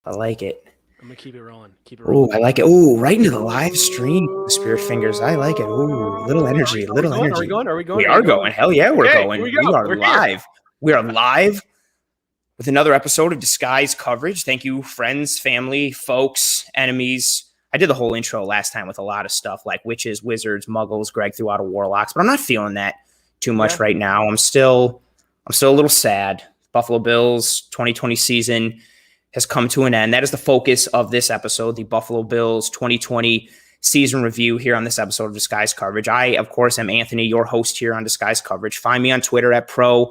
I like it. I'm going to keep it rolling. Oh, I like it. Oh, right into the live stream. Spirit fingers. I like it. Oh, little energy. Are we going? We are going. Hell yeah, we're going. Here we go. We're live. Here. We are live with another episode of Disguise Coverage. Thank you, friends, family, folks, enemies. I did the whole intro last time with a lot of stuff like witches, wizards, muggles. Greg threw out a warlocks, but I'm not feeling that too much right now. I'm still a little sad. Buffalo Bills 2020 season has come to an end. That is the focus of this episode, the Buffalo Bills 2020 season review here on this episode of Disguise Coverage. I, of course, am Anthony, your host here on Disguise Coverage. Find me on Twitter at pro__ant.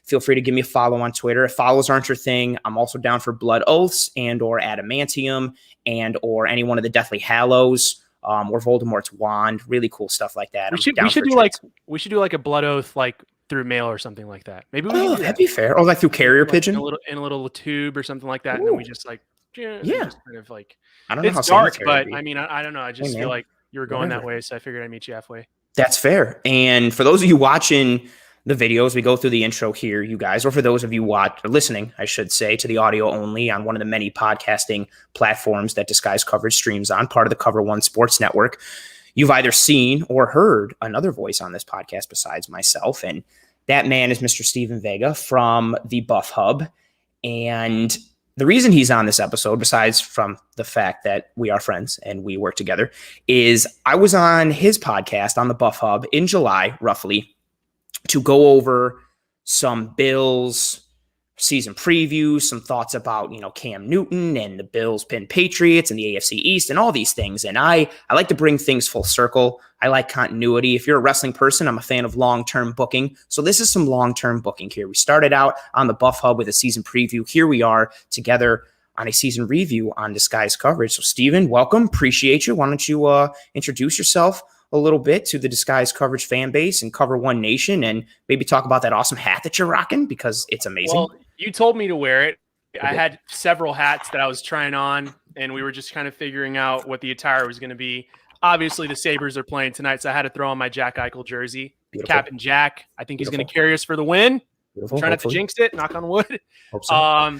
Feel free to give me a follow on Twitter. If follows aren't your thing, I'm also down for Blood Oaths and or Adamantium and or any one of the Deathly Hallows or Voldemort's Wand. Really cool stuff like that. We should do like a Blood Oath like through mail or something like that. Maybe we can do that'd be fair. Or like through carrier pigeon, in a little tube or something like that. Ooh. And then we just like just kind of like I don't know it's how dark, but I mean I don't know. I just feel like you were going that way, so I figured I'd meet you halfway. That's fair. And for those of you watching the videos, we go through the intro here, you guys, or for those of you listening, I should say, to the audio only on one of the many podcasting platforms that Disguise Coverage streams on, part of the Cover One Sports Network. You've either seen or heard another voice on this podcast besides myself, and that man is Mr. Steve Vega from the Buff Hub. And the reason he's on this episode, besides from the fact that we are friends and we work together, is I was on his podcast on the Buff Hub in July, roughly, to go over some Bills season previews, some thoughts about, Cam Newton and the Bills pin Patriots and the AFC East and all these things. And I like to bring things full circle. I like continuity. If you're a wrestling person, I'm a fan of long-term booking. So this is some long-term booking here. We started out on the Buff Hub with a season preview. Here we are together on a season review on Disguise Coverage. So Steven, welcome. Appreciate you. Why don't you introduce yourself a little bit to the Disguise Coverage fan base and Cover One Nation, and maybe talk about that awesome hat that you're rocking because it's amazing. Well, you told me to wear it. I had several hats that I was trying on, and we were just kind of figuring out what the attire was going to be. Obviously, the Sabres are playing tonight, so I had to throw on my Jack Eichel jersey. Beautiful. Captain Jack. I think he's going to carry us for the win. Try not to jinx it. Knock on wood. Hope so.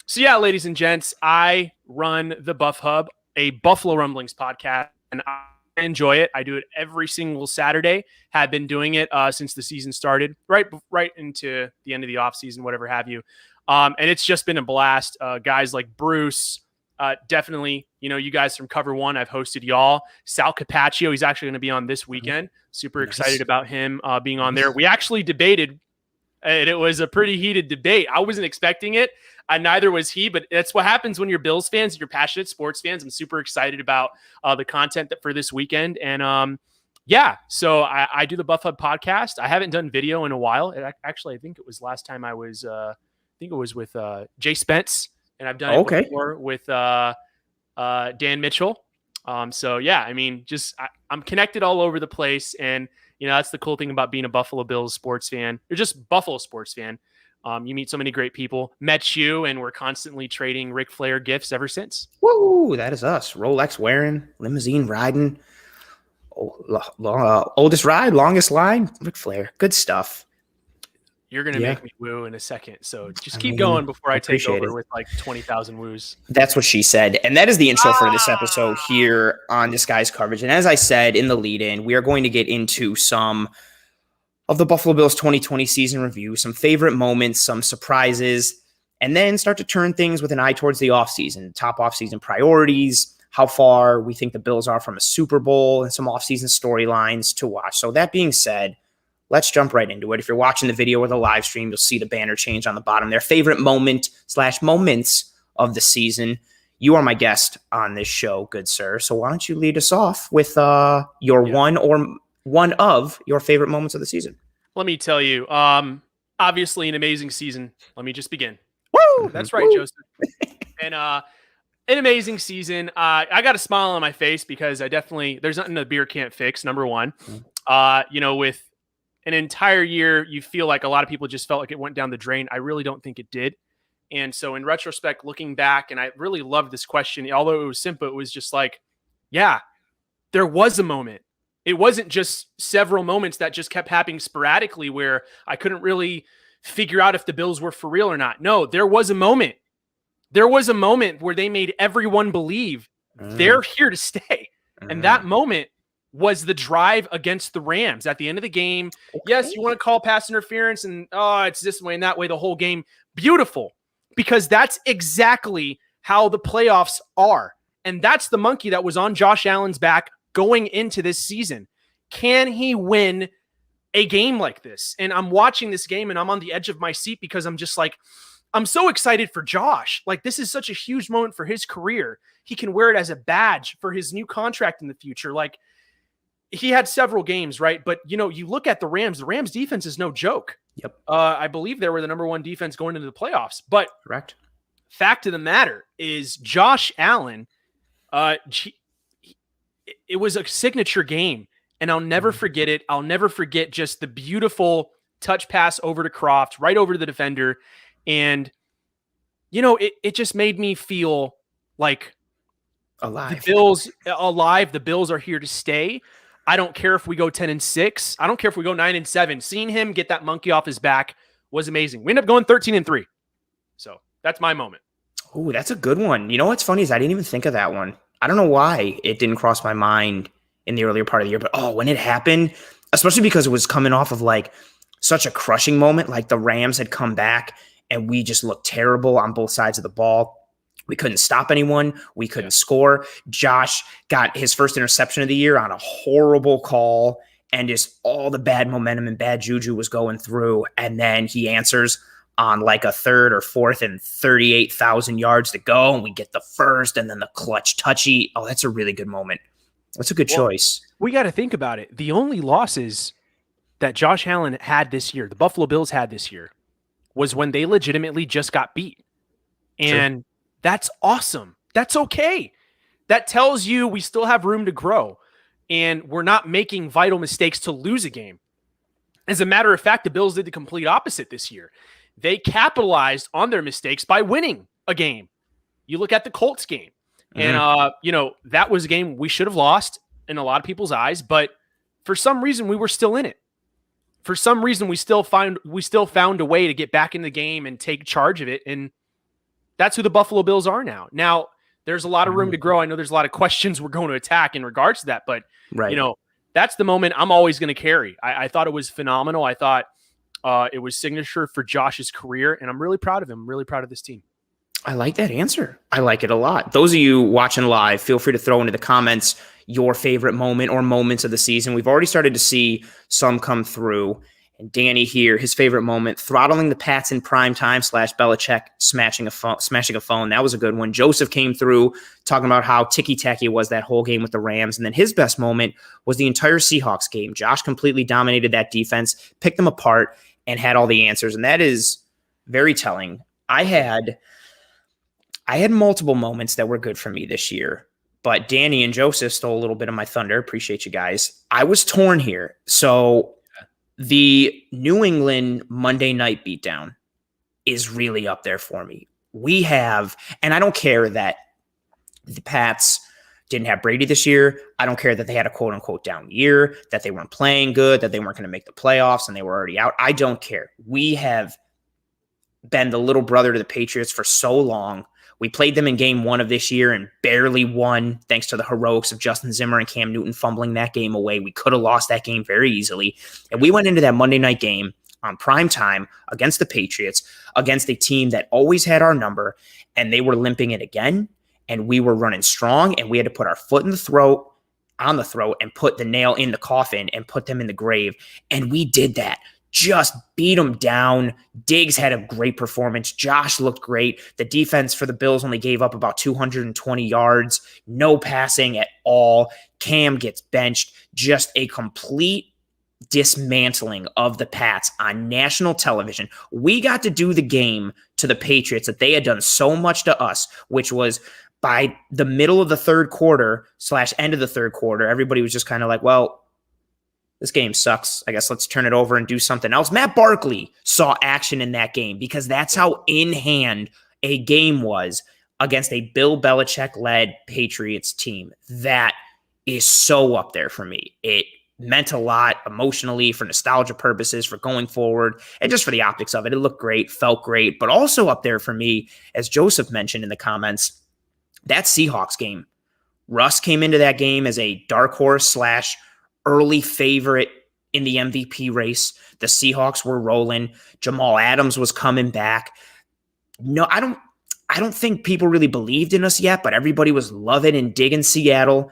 So yeah, ladies and gents, I run the Buff Hub, a Buffalo Rumblings podcast, and I enjoy it. I do it every single Saturday. Have been doing it since the season started, right into the end of the offseason, whatever have you. And it's just been a blast. Guys like Bruce, definitely, you guys from Cover One, I've hosted y'all. Sal Capaccio, he's actually going to be on this weekend. Super excited about him being on there. We actually debated, and it was a pretty heated debate. I wasn't expecting it. Neither was he, but that's what happens when you're Bills fans, you're passionate sports fans. I'm super excited about the content for this weekend. And so I do the Buff Hub podcast. I haven't done video in a while. Actually, I think it was last time I was, with Jay Spence, and I've done it before with Dan Mitchell. I'm connected all over the place. And, that's the cool thing about being a Buffalo Bills sports fan, or just Buffalo sports fan. You meet so many great people. Met you, and we're constantly trading Ric Flair gifts ever since. Woo, that is us. Rolex wearing, limousine riding, oldest ride, longest line, Ric Flair. Good stuff. You're going to make me woo in a second, so just keep going before I take over with like 20,000 woos. That's what she said. And that is the intro for this episode here on Disguise Coverage. And as I said in the lead-in, we are going to get into some of the Buffalo Bills 2020 season review, some favorite moments, some surprises, and then start to turn things with an eye towards the offseason, top offseason priorities, how far we think the Bills are from a Super Bowl, and some offseason storylines to watch. So that being said, let's jump right into it. If you're watching the video or the live stream, you'll see the banner change on the bottom there. Favorite moment/moments of the season. You are my guest on this show, good sir. So why don't you lead us off with your one of your favorite moments of the season? Let me tell you, obviously an amazing season. Let me just begin. Woo! That's right, Joseph. And an amazing season. I got a smile on my face because there's nothing the beer can't fix, number one. With an entire year, you feel like a lot of people just felt like it went down the drain. I really don't think it did. And so in retrospect, looking back, and I really loved this question, although it was simple, it was just like, yeah, there was a moment. It wasn't just several moments that just kept happening sporadically where I couldn't really figure out if the Bills were for real or not. No, there was a moment there was a moment where they made everyone believe they're here to stay. And that moment was the drive against the Rams at the end of the game. Okay. Yes, you want to call pass interference and, it's this way and that way the whole game. Beautiful, because that's exactly how the playoffs are. And that's the monkey that was on Josh Allen's back going into this season. Can he win a game like this? And I'm watching this game and I'm on the edge of my seat because I'm just like, I'm so excited for Josh. Like, this is such a huge moment for his career. He can wear it as a badge for his new contract in the future. Like, he had several games, right? But, you look at the Rams defense is no joke. Yep. I believe they were the number one defense going into the playoffs. But correct. Fact of the matter is Josh Allen, it was a signature game, and I'll never forget it. I'll never forget just the beautiful touch pass over to Croft, right over to the defender. And, it just made me feel like alive. The Bills are here to stay. I don't care if we go 10-6. I don't care if we go 9-7. Seeing him get that monkey off his back was amazing. We ended up going 13-3. So that's my moment. Oh, that's a good one. You know what's funny is I didn't even think of that one. I don't know why it didn't cross my mind in the earlier part of the year, but when it happened, especially because it was coming off of like such a crushing moment, like the Rams had come back and we just looked terrible on both sides of the ball. We couldn't stop anyone. We couldn't score. Josh got his first interception of the year on a horrible call, and just all the bad momentum and bad juju was going through. And then he answers on like a third or fourth and 38,000 yards to go, and we get the first, and then the clutch touchy. Oh, that's a really good moment. That's a good choice. We got to think about it. The only losses that Josh Allen had this year, the Buffalo Bills had this year, was when they legitimately just got beat. And True. That's awesome. That's okay. That tells you we still have room to grow, and we're not making vital mistakes to lose a game. As a matter of fact, the Bills did the complete opposite this year. They capitalized on their mistakes by winning a game. You look at the Colts game, and that was a game we should have lost in a lot of people's eyes, but for some reason we were still in it. For some reason we still found a way to get back in the game and take charge of it, and that's who the Buffalo Bills are now. Now, there's a lot of room to grow. I know there's a lot of questions we're going to attack in regards to that, but that's the moment I'm always going to carry. I thought it was phenomenal. I thought it was signature for Josh's career, and I'm really proud of him. I'm really proud of this team. I like that answer. I like it a lot. Those of you watching live, feel free to throw into the comments your favorite moment or moments of the season. We've already started to see some come through. And Danny here, his favorite moment, throttling the Pats in prime time / Belichick smashing a phone. That was a good one. Joseph came through talking about how ticky-tacky was that whole game with the Rams. And then his best moment was the entire Seahawks game. Josh completely dominated that defense, picked them apart, and had all the answers. And that is very telling. I had multiple moments that were good for me this year, but Danny and Joseph stole a little bit of my thunder. Appreciate you guys. I was torn here. So the New England Monday night beatdown is really up there for me. We have, and I don't care that the Pats didn't have Brady this year. I don't care that they had a quote unquote down year, that they weren't playing good, that they weren't going to make the playoffs and they were already out. I don't care. We have been the little brother to the Patriots for so long. We played them in game 1 of this year and barely won thanks to the heroics of Justin Zimmer and Cam Newton fumbling that game away. We could have lost that game very easily. And we went into that Monday night game on prime time against the Patriots, against a team that always had our number, and they were limping it again. And we were running strong, and we had to put our foot on the throat, and put the nail in the coffin and put them in the grave. And we did that. Just beat them down. Diggs had a great performance. Josh looked great. The defense for the Bills only gave up about 220 yards. No passing at all. Cam gets benched. Just a complete dismantling of the Pats on national television. We got to do the game to the Patriots that they had done so much to us, which was by the middle of the third quarter / end of the third quarter, everybody was just kind of like, well, this game sucks. I guess let's turn it over and do something else. Matt Barkley saw action in that game because that's how in hand a game was against a Bill Belichick-led Patriots team. That is so up there for me. meant a lot emotionally, for nostalgia purposes, for going forward, and just for the optics of it. It looked great, felt great, but also up there for me, as Joseph mentioned in the comments, that Seahawks game. Russ came into that game as a dark horse / early favorite in the MVP race. The Seahawks were rolling. Jamal Adams was coming back. No, I don't think people really believed in us yet, but everybody was loving and digging Seattle.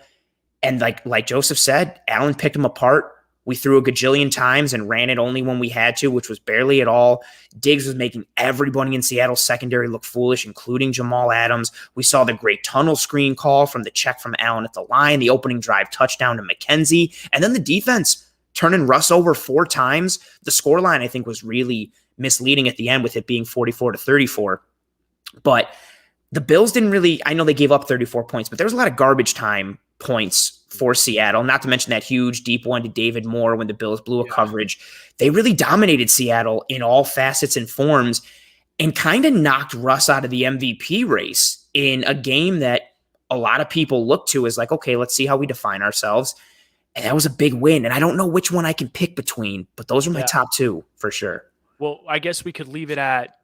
And like Joseph said, Allen picked them apart. We threw a gajillion times and ran it only when we had to, which was barely at all. Diggs was making everybody in Seattle's secondary look foolish, including Jamal Adams. We saw the great tunnel screen call from the check from Allen at the line, the opening drive touchdown to McKenzie, and then the defense turning Russ over 4 times. The scoreline, I think, was really misleading at the end with it being 44-34. But the Bills didn't really, I know they gave up 34 points, but there was a lot of garbage time points for Seattle, not to mention that huge deep one to David Moore when the Bills blew a coverage. They really dominated Seattle in all facets and forms and kind of knocked Russ out of the MVP race in a game that a lot of people look to as like, okay, let's see how we define ourselves. And that was a big win. And I don't know which one I can pick between, but those are my top 2 for sure. Well, I guess we could leave it at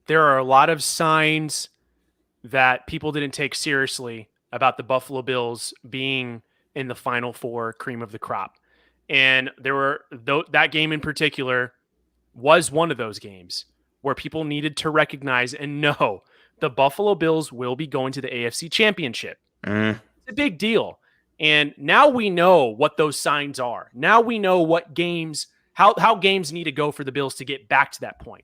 there are a lot of signs that people didn't take seriously about the Buffalo Bills being in the Final Four, cream of the crop. And there were that game in particular was one of those games where people needed to recognize and know the Buffalo Bills will be going to the AFC Championship. It's a big deal. And now we know what those signs are. Now we know what games, how games need to go for the Bills to get back to that point.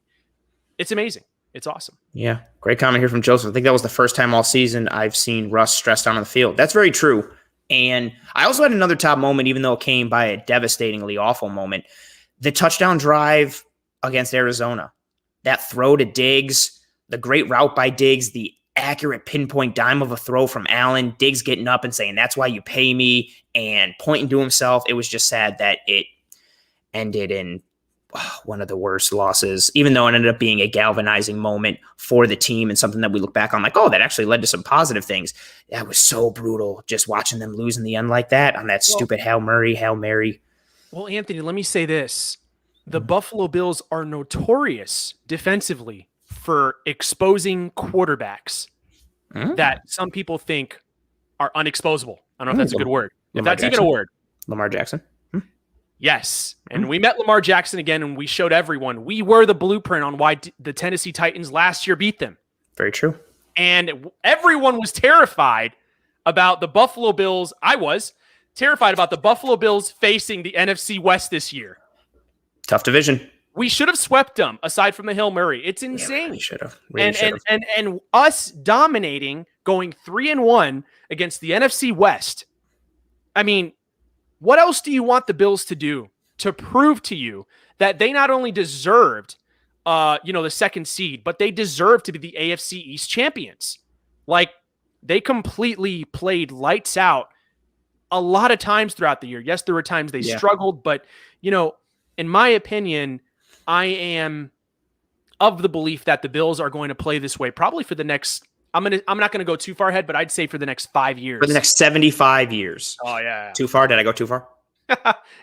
It's amazing. It's awesome. Yeah. Great comment here from Joseph. I think that was the first time all season I've seen Russ stressed out on the field. That's very true. And I also had another top moment, even though it came by a devastatingly awful moment. The touchdown drive against Arizona, that throw to Diggs, the great route by Diggs, the accurate pinpoint dime of a throw from Allen, Diggs getting up and saying, that's why you pay me, and pointing to himself. It was just sad that it ended in one of the worst losses, even though it ended up being a galvanizing moment for the team and something that we look back on like, oh, that actually led to some positive things. That was so brutal just watching them lose in the end like that on that stupid Hail Mary. Well, Anthony, let me say this. The Buffalo Bills are notorious defensively for exposing quarterbacks that some people think are unexposable. I don't know if that's a good word. If that's even a word. Lamar Jackson. Yes. And we met Lamar Jackson again, and we showed everyone we were the blueprint on why the Tennessee Titans last year beat them. Very true. And everyone was terrified about the Buffalo Bills. I was terrified about the Buffalo Bills facing the NFC West this year. Tough division. We should have swept them aside from the Hail Mary. It's insane. Yeah, we should have. And us dominating, going 3-1 against the NFC West. I mean, what else do you want the Bills to do to prove to you that they not only deserved, the second seed, but they deserve to be the AFC East champions? Like, they completely played lights out a lot of times throughout the year. Yes, there were times they struggled, but, in my opinion, I am of the belief that the Bills are going to play this way probably for the next, I'm not going to go too far ahead, but I'd say for the next 5 years. For the next 75 years. Oh, yeah. Too far? Did I go too far?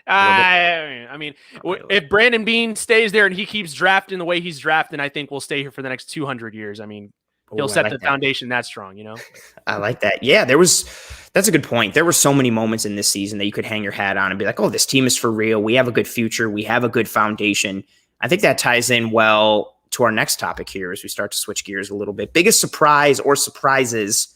If Brandon Beane stays there and he keeps drafting the way he's drafting, I think we'll stay here for the next 200 years. I mean, he'll set the foundation that strong, I like that. Yeah, that's a good point. There were so many moments in this season that you could hang your hat on and be like, oh, this team is for real. We have a good future. We have a good foundation. I think that ties in well to our next topic here as we start to switch gears a little bit. Biggest surprise or surprises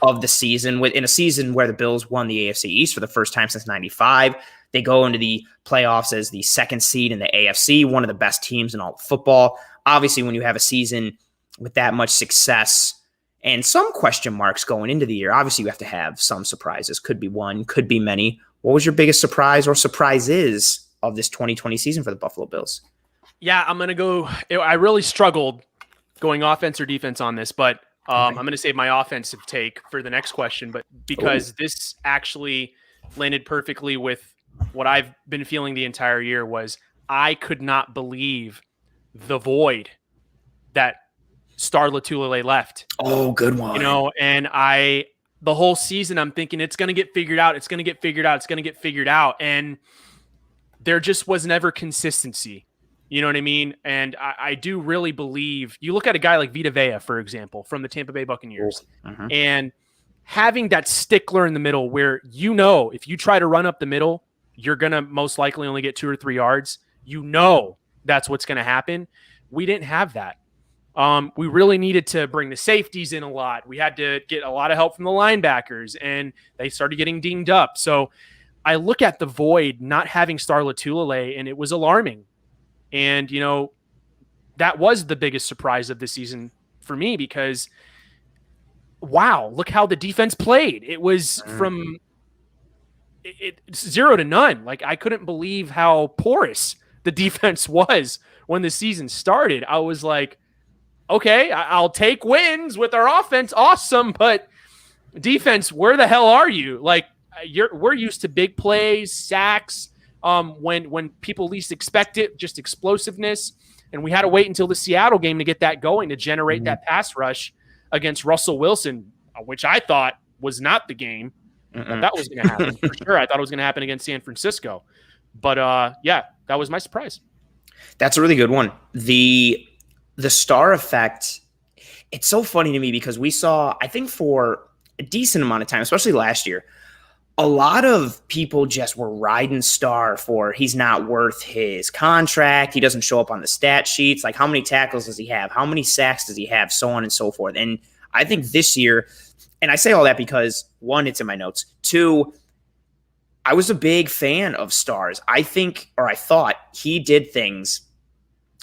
of the season, in a season where the Bills won the AFC East for the first time since 95. They go into the playoffs as the second seed in the AFC, one of the best teams in all of football. Obviously, when you have a season with that much success and some question marks going into the year, obviously you have to have some surprises. Could be one, could be many. What was your biggest surprise or surprises of this 2020 season for the Buffalo Bills? Yeah, I'm going to go. I really struggled going offense or defense on this, but I'm going to save my offensive take for the next question. But because this actually landed perfectly with what I've been feeling the entire year, was I could not believe the void that Star Lotulelei left. Oh, good one. And the whole season I'm thinking it's going to get figured out. It's going to get figured out. It's going to get figured out. And there just was never consistency. You know what I mean? And I do really believe you look at a guy like Vita Vea, for example, from the Tampa Bay Buccaneers, and having that stickler in the middle where, if you try to run up the middle, you're going to most likely only get 2 or 3 yards. That's what's going to happen. We didn't have that. We really needed to bring the safeties in a lot. We had to get a lot of help from the linebackers, and they started getting dinged up. So I look at the void not having Star Lotulelei, and it was alarming. And, that was the biggest surprise of the season for me because, wow, look how the defense played. It was from 0 to none. Like, I couldn't believe how porous the defense was when the season started. I was like, okay, I'll take wins with our offense. Awesome. But defense, where the hell are you? Like, we're used to big plays, sacks, when people least expect it, just explosiveness. And we had to wait until the Seattle game to get that going, to generate that pass rush against Russell Wilson, which I thought was not the game that was going to happen. For sure, I thought it was going to happen against San Francisco. But, that was my surprise. That's a really good one. The star effect, it's so funny to me because we saw, I think for a decent amount of time, especially last year, a lot of people just were riding Star for he's not worth his contract. He doesn't show up on the stat sheets. Like, how many tackles does he have? How many sacks does he have? So on and so forth. And I think this year, and I say all that because, one, it's in my notes. Two, I was a big fan of Star's. I thought he did things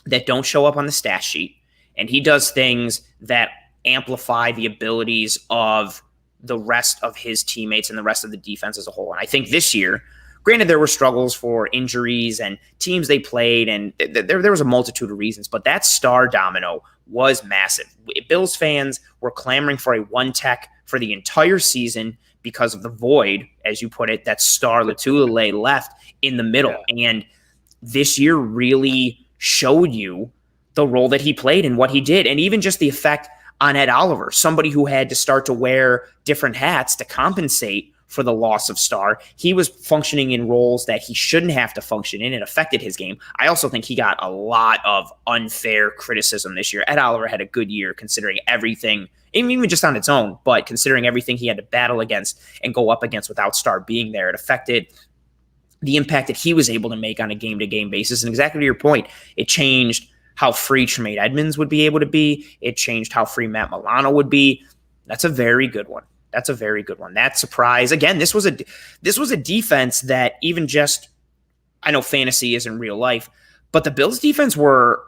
that don't show up on the stat sheet, and he does things that amplify the abilities of the rest of his teammates and the rest of the defense as a whole. And I think this year, granted, there were struggles for injuries and teams they played, and there was a multitude of reasons, but that star domino was massive. Bills fans were clamoring for a one tech for the entire season because of the void, as you put it, that Star Lotulelei left in the middle. Yeah. And this year really showed you the role that he played and what he did, and even just the effect on Ed Oliver, somebody who had to start to wear different hats to compensate for the loss of Star. He was functioning in roles that he shouldn't have to function in. It affected his game. I also think he got a lot of unfair criticism this year. Ed Oliver had a good year considering everything, even just on its own, but considering everything he had to battle against and go up against without Star being there. It affected the impact that he was able to make on a game-to-game basis. And exactly to your point, it changed how free Tremaine Edmonds would be able to be. It changed how free Matt Milano would be. That's a very good one. That surprise. Again, this was a defense that even just, I know fantasy isn't real life, but the Bills defense were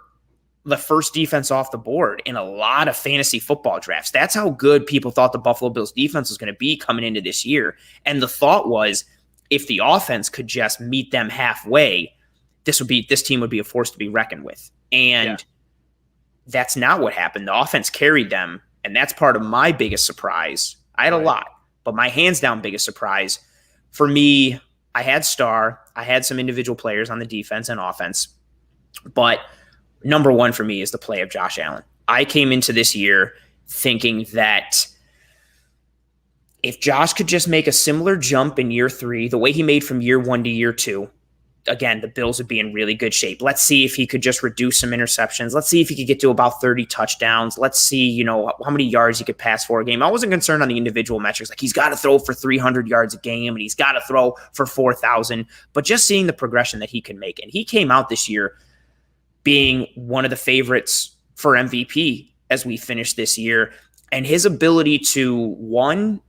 the first defense off the board in a lot of fantasy football drafts. That's how good people thought the Buffalo Bills defense was going to be coming into this year. And the thought was, if the offense could just meet them halfway, this team would be a force to be reckoned with. And that's not what happened. The offense carried them, and that's part of my biggest surprise. I had a lot, but my hands down biggest surprise for me, I had Star. I had some individual players on the defense and offense, but number one for me is the play of Josh Allen. I came into this year thinking that if Josh could just make a similar jump in year 3, the way he made from year 1 to year 2, again, the Bills would be in really good shape. Let's see if he could just reduce some interceptions. Let's see if he could get to about 30 touchdowns. Let's see, how many yards he could pass for a game. I wasn't concerned on the individual metrics. Like, he's got to throw for 300 yards a game and he's got to throw for 4,000. But just seeing the progression that he can make. And he came out this year being one of the favorites for MVP as we finish this year. And his ability to, one,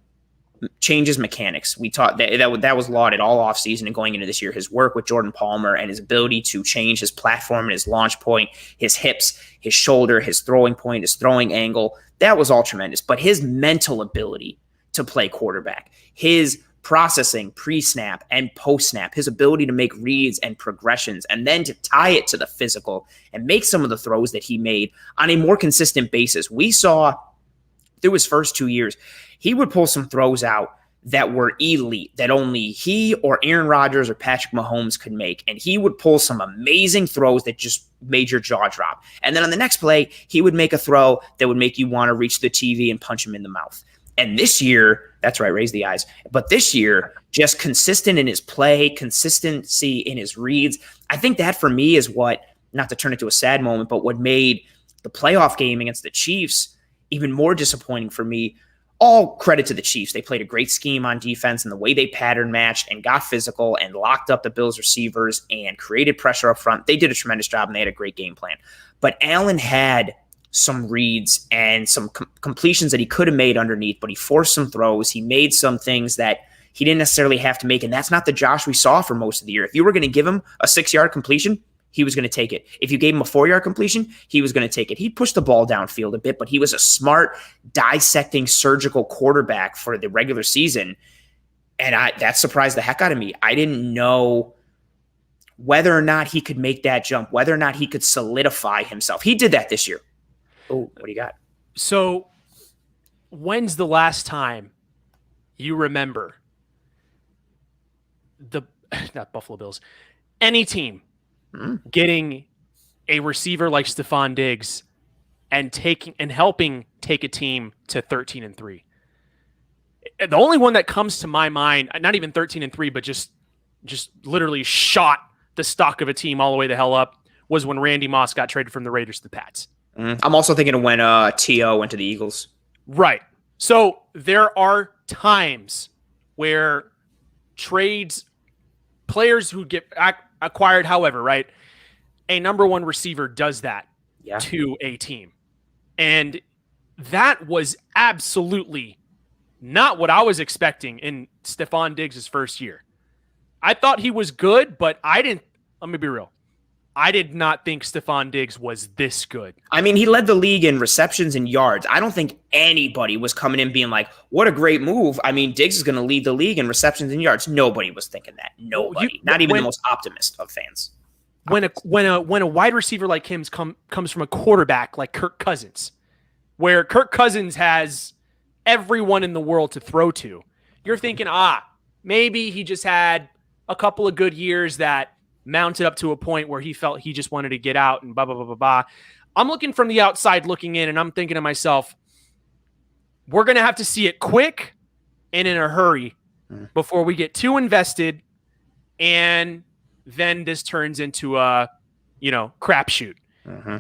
changes mechanics. We taught that was lauded all offseason and going into this year. His work with Jordan Palmer and his ability to change his platform and his launch point, his hips, his shoulder, his throwing point, his throwing angle, that was all tremendous. But his mental ability to play quarterback, his processing pre-snap and post-snap, his ability to make reads and progressions, and then to tie it to the physical and make some of the throws that he made on a more consistent basis. We saw through his first 2 years, he would pull some throws out that were elite, that only he or Aaron Rodgers or Patrick Mahomes could make. And he would pull some amazing throws that just made your jaw drop. And then on the next play, he would make a throw that would make you want to reach the TV and punch him in the mouth. And this year, that's right, raise the eyes. But this year, just consistent in his play, consistency in his reads. I think that for me is what, not to turn it to a sad moment, but what made the playoff game against the Chiefs even more disappointing for me. All credit to the Chiefs. They played a great scheme on defense, and the way they pattern matched and got physical and locked up the Bills receivers and created pressure up front. They did a tremendous job, and they had a great game plan. But Allen had some reads and some completions that he could have made underneath, but he forced some throws. He made some things that he didn't necessarily have to make, and that's not the Josh we saw for most of the year. If you were going to give him a 6-yard completion, he was going to take it. If you gave him a 4-yard completion, he was going to take it. He pushed the ball downfield a bit, but he was a smart, dissecting, surgical quarterback for the regular season, and that surprised the heck out of me. I didn't know whether or not he could make that jump, whether or not he could solidify himself. He did that this year. Oh, what do you got? So when's the last time you remember not Buffalo Bills, any team getting a receiver like Stefan Diggs and helping take a team to 13-3? The only one that comes to my mind, not even 13-3, but just literally shot the stock of a team all the way the hell up, was when Randy Moss got traded from the Raiders to the Pats. I'm also thinking of when T.O. went to the Eagles. Right. So there are times where players who get acquired, however, right, a number one receiver does that to a team. And that was absolutely not what I was expecting in Stefan Diggs' first year. I thought he was good, but let me be real. I did not think Stefan Diggs was this good. I mean, he led the league in receptions and yards. I don't think anybody was coming in being like, what a great move. I mean, Diggs is going to lead the league in receptions and yards. Nobody was thinking that. Nobody. Not even the most optimist of fans. When a wide receiver like him comes from a quarterback like Kirk Cousins, where Kirk Cousins has everyone in the world to throw to, you're thinking, maybe he just had a couple of good years that mounted up to a point where he felt he just wanted to get out and blah, blah, blah, blah, blah. I'm looking from the outside looking in, and I'm thinking to myself, we're going to have to see it quick and in a hurry before we get too invested, and then this turns into a, crapshoot. Mm-hmm.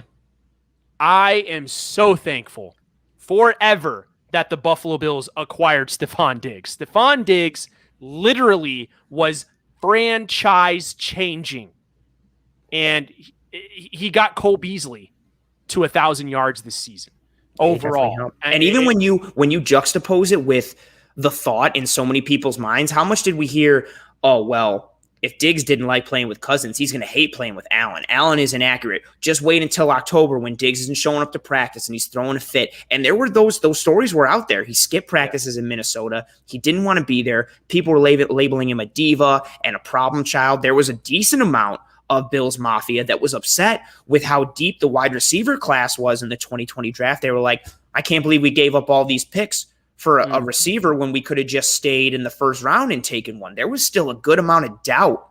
I am so thankful forever that the Buffalo Bills acquired Stefan Diggs. Stefan Diggs literally was franchise changing, and he got Cole Beasley to 1,000 yards this season overall. And even when you juxtapose it with the thought in so many people's minds, how much did we hear, oh, well, if Diggs didn't like playing with Cousins, he's going to hate playing with Allen. Allen is inaccurate. Just wait until October when Diggs isn't showing up to practice and he's throwing a fit. And there were those stories were out there. He skipped practices in Minnesota. He didn't want to be there. People were labeling him a diva and a problem child. There was a decent amount of Bills Mafia that was upset with how deep the wide receiver class was in the 2020 draft. They were like, I can't believe we gave up all these picks for a receiver when we could have just stayed in the first round and taken one. There was still a good amount of doubt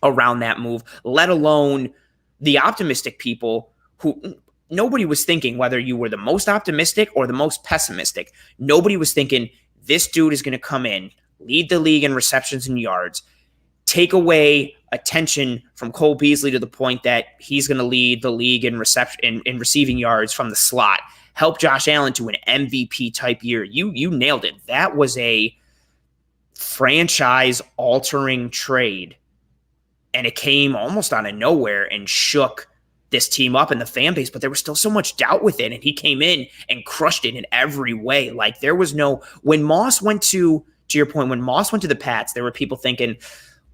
around that move, let alone the optimistic people who nobody was thinking, whether you were the most optimistic or the most pessimistic, nobody was thinking this dude is going to come in, lead the league in receptions and yards, take away attention from Cole Beasley to the point that he's going to lead the league in receiving yards from the slot, help Josh Allen to an MVP type year. You nailed it. That was a franchise altering trade. And it came almost out of nowhere and shook this team up in the fan base, but there was still so much doubt with it. And he came in and crushed it in every way. Like there was when Moss went to your point, when Moss went to the Pats, there were people thinking,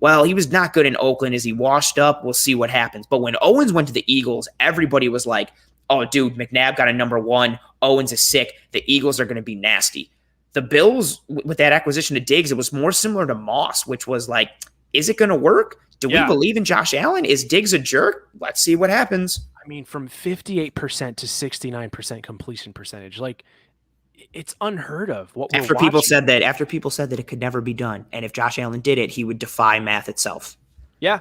well, he was not good in Oakland. Is he washed up? We'll see what happens. But when Owens went to the Eagles, everybody was like, oh, dude, McNabb got a number one. Owens is sick. The Eagles are going to be nasty. The Bills, with that acquisition of Diggs, it was more similar to Moss, which was like, is it going to work? Do we believe in Josh Allen? Is Diggs a jerk? Let's see what happens. I mean, from 58% to 69% completion percentage, like it's unheard of. After people said that it could never be done, and if Josh Allen did it, he would defy math itself. Yeah,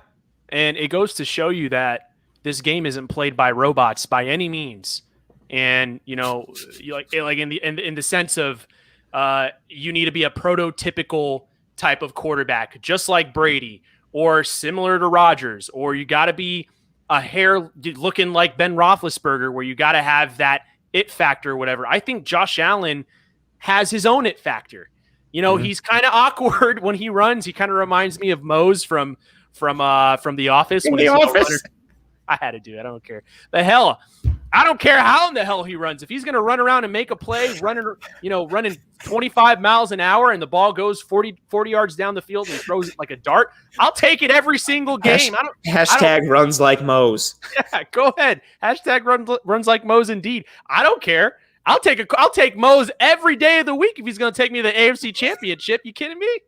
and it goes to show you that this game isn't played by robots by any means. And like in the sense of you need to be a prototypical type of quarterback, just like Brady or similar to Rodgers, or you got to be a hair looking like Ben Roethlisberger, where you got to have that it factor or whatever. I think Josh Allen has his own it factor. He's kind of awkward when he runs. He kind of reminds me of Mose from The Office. When The Office. I had to do it. I don't care. I don't care how in the hell he runs. If he's going to run around and make a play, running 25 miles an hour and the ball goes 40 yards down the field and he throws it like a dart, I'll take it every single game. Hashtag runs like Mose. Yeah, go ahead. Hashtag runs like Mose indeed. I don't care. I'll take Mose every day of the week if he's going to take me to the AFC Championship. You kidding me?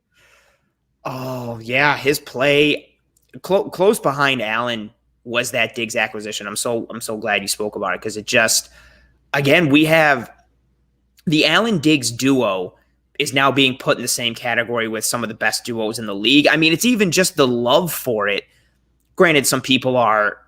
Oh, yeah. His play close behind Allen was that Diggs acquisition. I'm so glad you spoke about it, because it just, again, we have the Allen Diggs duo is now being put in the same category with some of the best duos in the league. I mean, it's even just the love for it. Granted, some people are,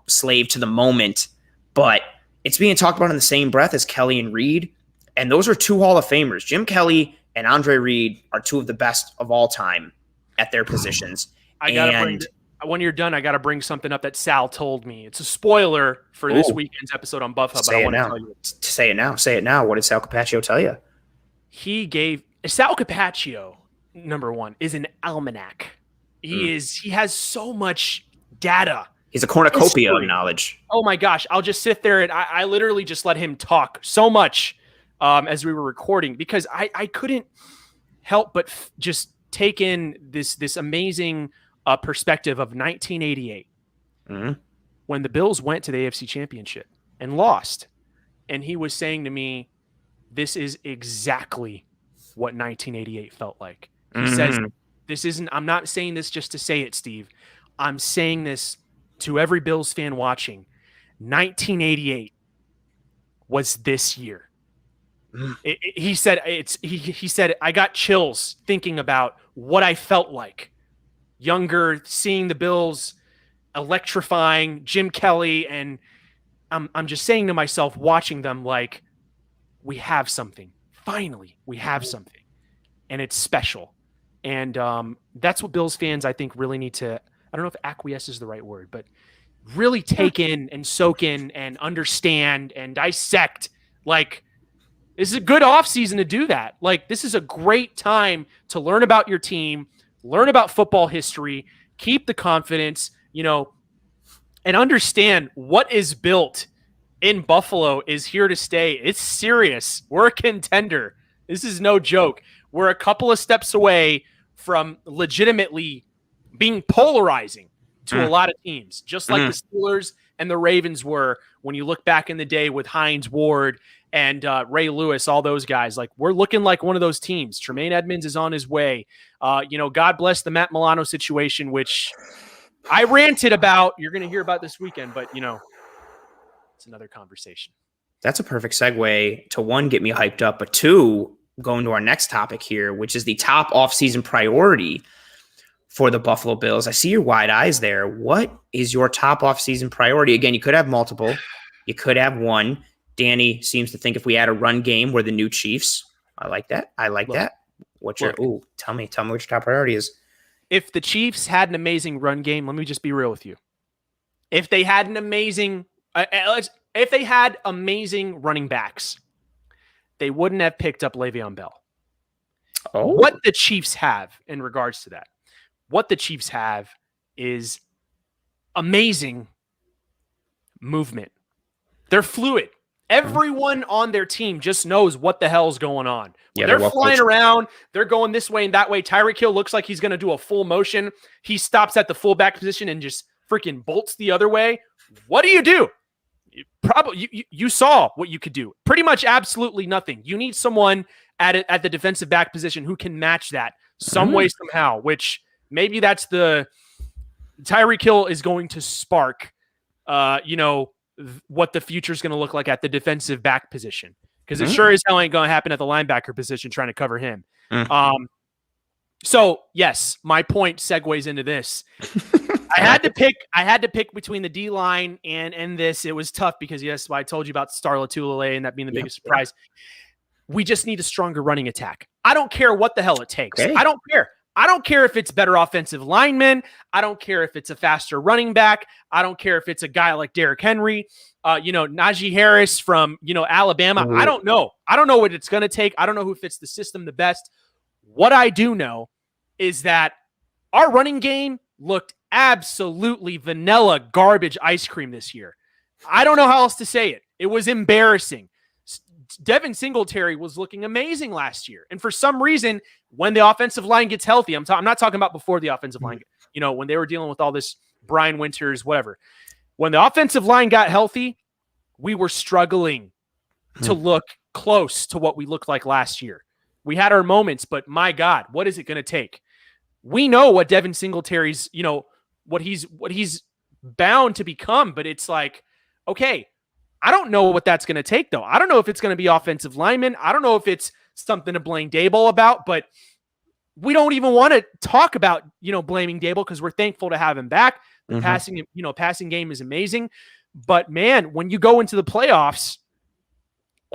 slave to the moment, but it's being talked about in the same breath as Kelly and Reed. And those are two Hall of Famers. Jim Kelly and Andre Reed are two of the best of all time at their positions. When you're done, I got to bring something up that Sal told me. It's a spoiler for this weekend's episode on Buff Hub. Say it now. Say it now. What did Sal Capaccio tell you? Sal Capaccio, number one, is an almanac. He has so much data. He's a cornucopia of knowledge. Oh my gosh. I'll just sit there and I literally just let him talk so much as we were recording, because I couldn't help but just take in this amazing perspective of 1988 when the Bills went to the AFC Championship and lost. And he was saying to me, this is exactly what 1988 felt like. He says, I'm not saying this just to say it, Steve. I'm saying this to every Bills fan watching. 1988 was this year. He said, I got chills thinking about what I felt like. Younger, seeing the Bills electrifying, Jim Kelly, and I'm just saying to myself, watching them, like, we have something. Finally, we have something, and it's special. And that's what Bills fans, I think, really need to, I don't know if acquiesce is the right word, but really take in and soak in and understand and dissect. Like, this is a good offseason to do that. Like, this is a great time to learn about your team, learn about football history, keep the confidence, and understand what is built in Buffalo is here to stay. It's serious. We're a contender. This is no joke. We're a couple of steps away from legitimately being polarizing to a lot of teams, just like the Steelers and the Ravens were when you look back in the day with Hines Ward and Ray Lewis, all those guys. Like, we're looking like one of those teams. Tremaine Edmonds is on his way. God bless the Matt Milano situation, which I ranted about. You're going to hear about this weekend, but, it's another conversation. That's a perfect segue to, one, get me hyped up, but two, going to our next topic here, which is the top offseason priority for the Buffalo Bills. I see your wide eyes there. What is your top offseason priority? Again, you could have multiple. You could have one. Danny seems to think if we add a run game, we're the new Chiefs. I like that. Tell me what your top priority is. If the Chiefs had an amazing run game, let me just be real with you. If they had amazing running backs, they wouldn't have picked up Le'Veon Bell. Oh. What the Chiefs have in regards to that, what the Chiefs have is amazing movement. They're fluid. Everyone on their team just knows what the hell's going on. When they're flying around, they're going this way and that way. Tyreek Hill looks like he's going to do a full motion. He stops at the fullback position and just freaking bolts the other way. What do? You saw what you could do. Pretty much absolutely nothing. You need someone at the defensive back position who can match that some way, somehow, which maybe that's the Tyreek Hill is going to spark, what the future is going to look like at the defensive back position. Because it sure as hell ain't going to happen at the linebacker position trying to cover him. So, yes, my point segues into this. I had to pick between the D-line and this. It was tough because, yes, I told you about Star Lotulelei and that being the biggest surprise. We just need a stronger running attack. I don't care what the hell it takes. Okay. I don't care. I don't care if it's better offensive linemen. I don't care if it's a faster running back. I don't care if it's a guy like Derrick Henry, Najee Harris from, Alabama. I don't know. I don't know what it's going to take. I don't know who fits the system the best. What I do know is that our running game looked absolutely vanilla garbage ice cream this year. I don't know how else to say it. It was embarrassing. Devin Singletary was looking amazing last year. And for some reason, when the offensive line gets healthy, I'm not talking about before the offensive line, when they were dealing with all this Brian Winters, whatever. When the offensive line got healthy, we were struggling to look close to what we looked like last year. We had our moments, but my God, what is it going to take? We know what Devin Singletary's, what he's bound to become, but it's like, okay, I don't know what that's going to take, though. I don't know if it's going to be offensive linemen. I don't know if it's something to blame Dable about, but we don't even want to talk about, blaming Dable because we're thankful to have him back. The passing game is amazing. But, man, when you go into the playoffs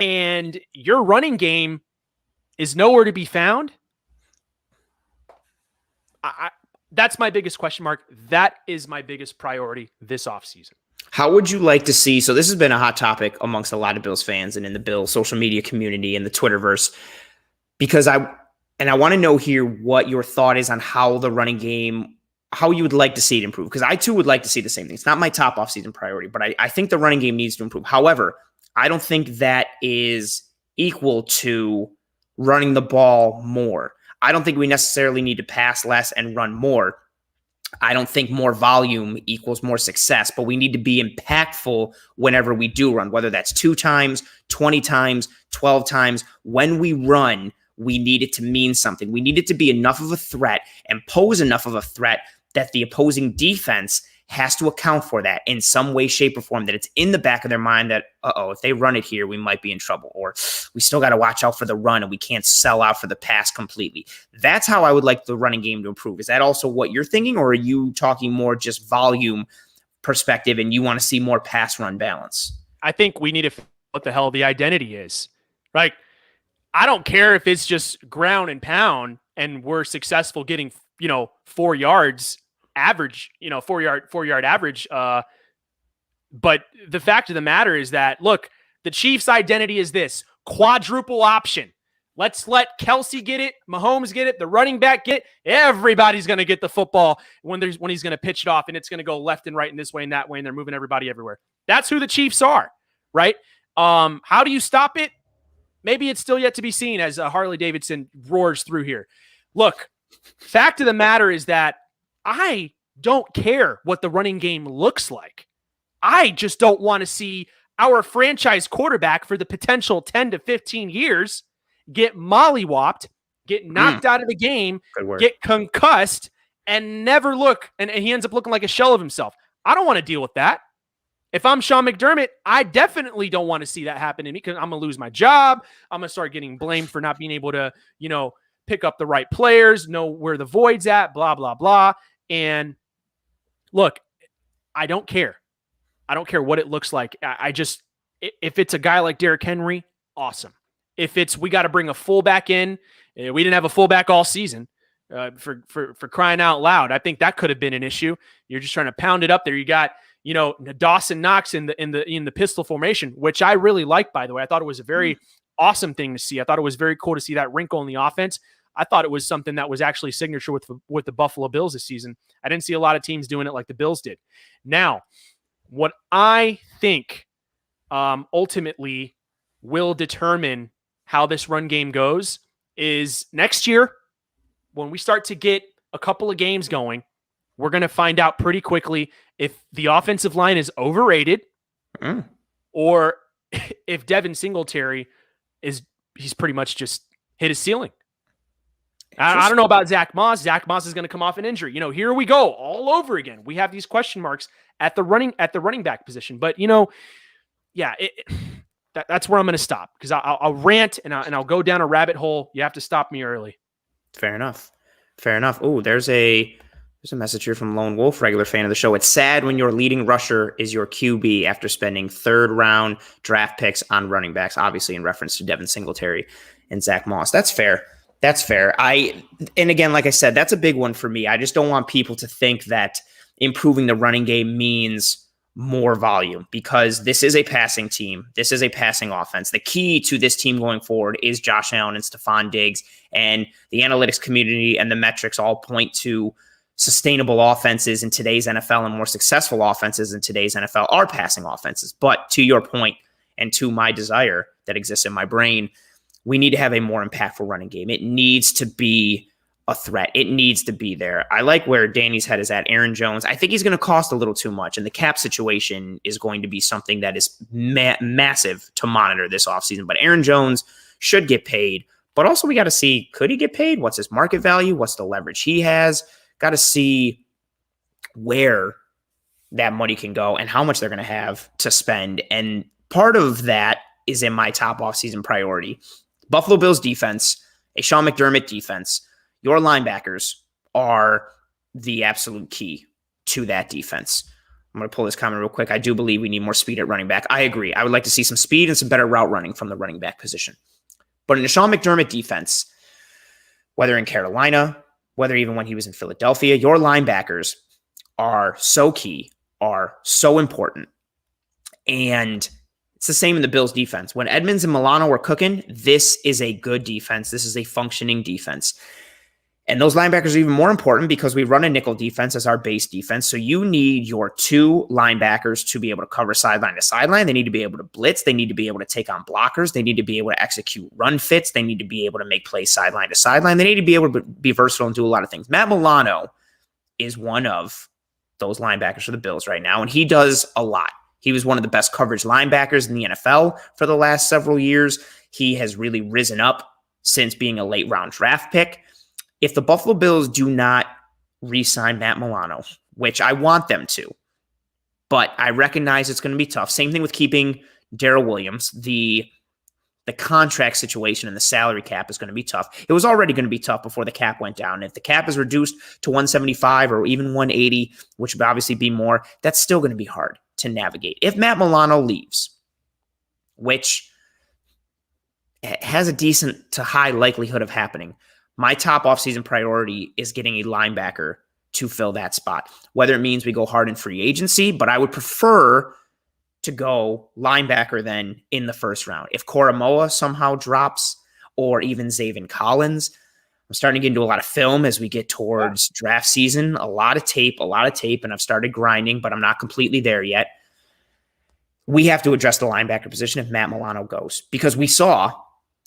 and your running game is nowhere to be found, that's my biggest question mark. That is my biggest priority this offseason. How would you like to see, so this has been a hot topic amongst a lot of Bills fans and in the Bills social media community and the Twitterverse, because I want to know here what your thought is on how the running game, how you would like to see it improve. Because I too would like to see the same thing. It's not my top offseason priority, but I think the running game needs to improve. However, I don't think that is equal to running the ball more. I don't think we necessarily need to pass less and run more. I don't think more volume equals more success, but we need to be impactful whenever we do run, whether that's 2 times, 20 times, 12 times. When we run, we need it to mean something. We need it to be enough of a threat and pose enough of a threat that the opposing defense has to account for that in some way, shape, or form, that it's in the back of their mind that, if they run it here, we might be in trouble, or we still got to watch out for the run and we can't sell out for the pass completely. That's how I would like the running game to improve. Is that also what you're thinking, or are you talking more just volume perspective and you want to see more pass run balance? I think we need to figure out what the hell the identity is. Like, I don't care if it's just ground and pound and we're successful getting, 4 yards average, 4-yard average. But the fact of the matter is that, look, the Chiefs' identity is this quadruple option. Let's let Kelsey get it, Mahomes get it, the running back get it. Everybody's going to get the football when he's going to pitch it off, and it's going to go left and right and this way and that way, and they're moving everybody everywhere. That's who the Chiefs are, right? How do you stop it? Maybe it's still yet to be seen as Harley Davidson roars through here. Look, fact of the matter is that I don't care what the running game looks like. I just don't want to see our franchise quarterback for the potential 10 to 15 years get mollywopped, get knocked out of the game, get concussed, and never look. And he ends up looking like a shell of himself. I don't want to deal with that. If I'm Sean McDermott, I definitely don't want to see that happen to me because I'm going to lose my job. I'm going to start getting blamed for not being able to, pick up the right players, know where the void's at, blah, blah, blah. And look, I don't care. I don't care what it looks like. If it's a guy like Derrick Henry, awesome. If it's, we got to bring a fullback in, we didn't have a fullback all season for crying out loud. I think that could have been an issue. You're just trying to pound it up there. You got, Dawson Knox in the pistol formation, which I really like, by the way. I thought it was a very awesome thing to see. I thought it was very cool to see that wrinkle in the offense. I thought it was something that was actually signature with the Buffalo Bills this season. I didn't see a lot of teams doing it like the Bills did. Now, what I think ultimately will determine how this run game goes is next year, when we start to get a couple of games going, we're going to find out pretty quickly if the offensive line is overrated or if Devin Singletary he's pretty much just hit his ceiling. I don't know about Zach Moss. Zach Moss is going to come off an injury. Here we go all over again. We have these question marks at the running back position. But that's where I'm going to stop because I'll rant and I'll go down a rabbit hole. You have to stop me early. Fair enough. Oh, there's a There's a message here from Lone Wolf, regular fan of the show. It's sad when your leading rusher is your QB after spending third-round draft picks on running backs, obviously in reference to Devin Singletary and Zach Moss. That's fair. That's fair. And again, like I said, that's a big one for me. I just don't want people to think that improving the running game means more volume, because this is a passing team. This is a passing offense. The key to this team going forward is Josh Allen and Stefan Diggs, and the analytics community and the metrics all point to sustainable offenses in today's NFL, and more successful offenses in today's NFL are passing offenses. But to your point, and to my desire that exists in my brain, we need to have a more impactful running game. It needs to be a threat. It needs to be there. I like where Danny's head is at. Aaron Jones, I think he's going to cost a little too much, and the cap situation is going to be something that is massive to monitor this offseason. But Aaron Jones should get paid. But also we got to see, could he get paid? What's his market value? What's the leverage he has? Got to see where that money can go and how much they're going to have to spend. And part of that is in my top offseason priority. Buffalo Bills defense, a Sean McDermott defense. Your linebackers are the absolute key to that defense. I'm going to pull this comment real quick. I do believe we need more speed at running back. I agree. I would like to see some speed and some better route running from the running back position. But in the Sean McDermott defense, whether in Carolina, whether even when he was in Philadelphia, your linebackers are so key, are so important. And it's the same in the Bills defense. When Edmonds and Milano were cooking, this is a good defense. This is a functioning defense. And those linebackers are even more important because we run a nickel defense as our base defense. So you need your two linebackers to be able to cover sideline to sideline. They need to be able to blitz. They need to be able to take on blockers. They need to be able to execute run fits. They need to be able to make plays sideline to sideline. They need to be able to be versatile and do a lot of things. Matt Milano is one of those linebackers for the Bills right now, and he does a lot. He was one of the best coverage linebackers in the NFL for the last several years. He has really risen up since being a late round draft pick. If the Buffalo Bills do not re-sign Matt Milano, which I want them to, but I recognize it's going to be tough. Same thing with keeping Darrell Williams. The contract situation and the salary cap is going to be tough. It was already going to be tough before the cap went down. If the cap is reduced to 175 or even 180, which would obviously be more, that's still going to be hard to navigate. If Matt Milano leaves, which has a decent to high likelihood of happening, my top offseason priority is getting a linebacker to fill that spot, whether it means we go hard in free agency, but I would prefer to go linebacker then in the first round. If Koromoa somehow drops, or even Zaven Collins, I'm starting to get into a lot of film as we get towards draft season, a lot of tape, and I've started grinding, but I'm not completely there yet. We have to address the linebacker position if Matt Milano goes, because we saw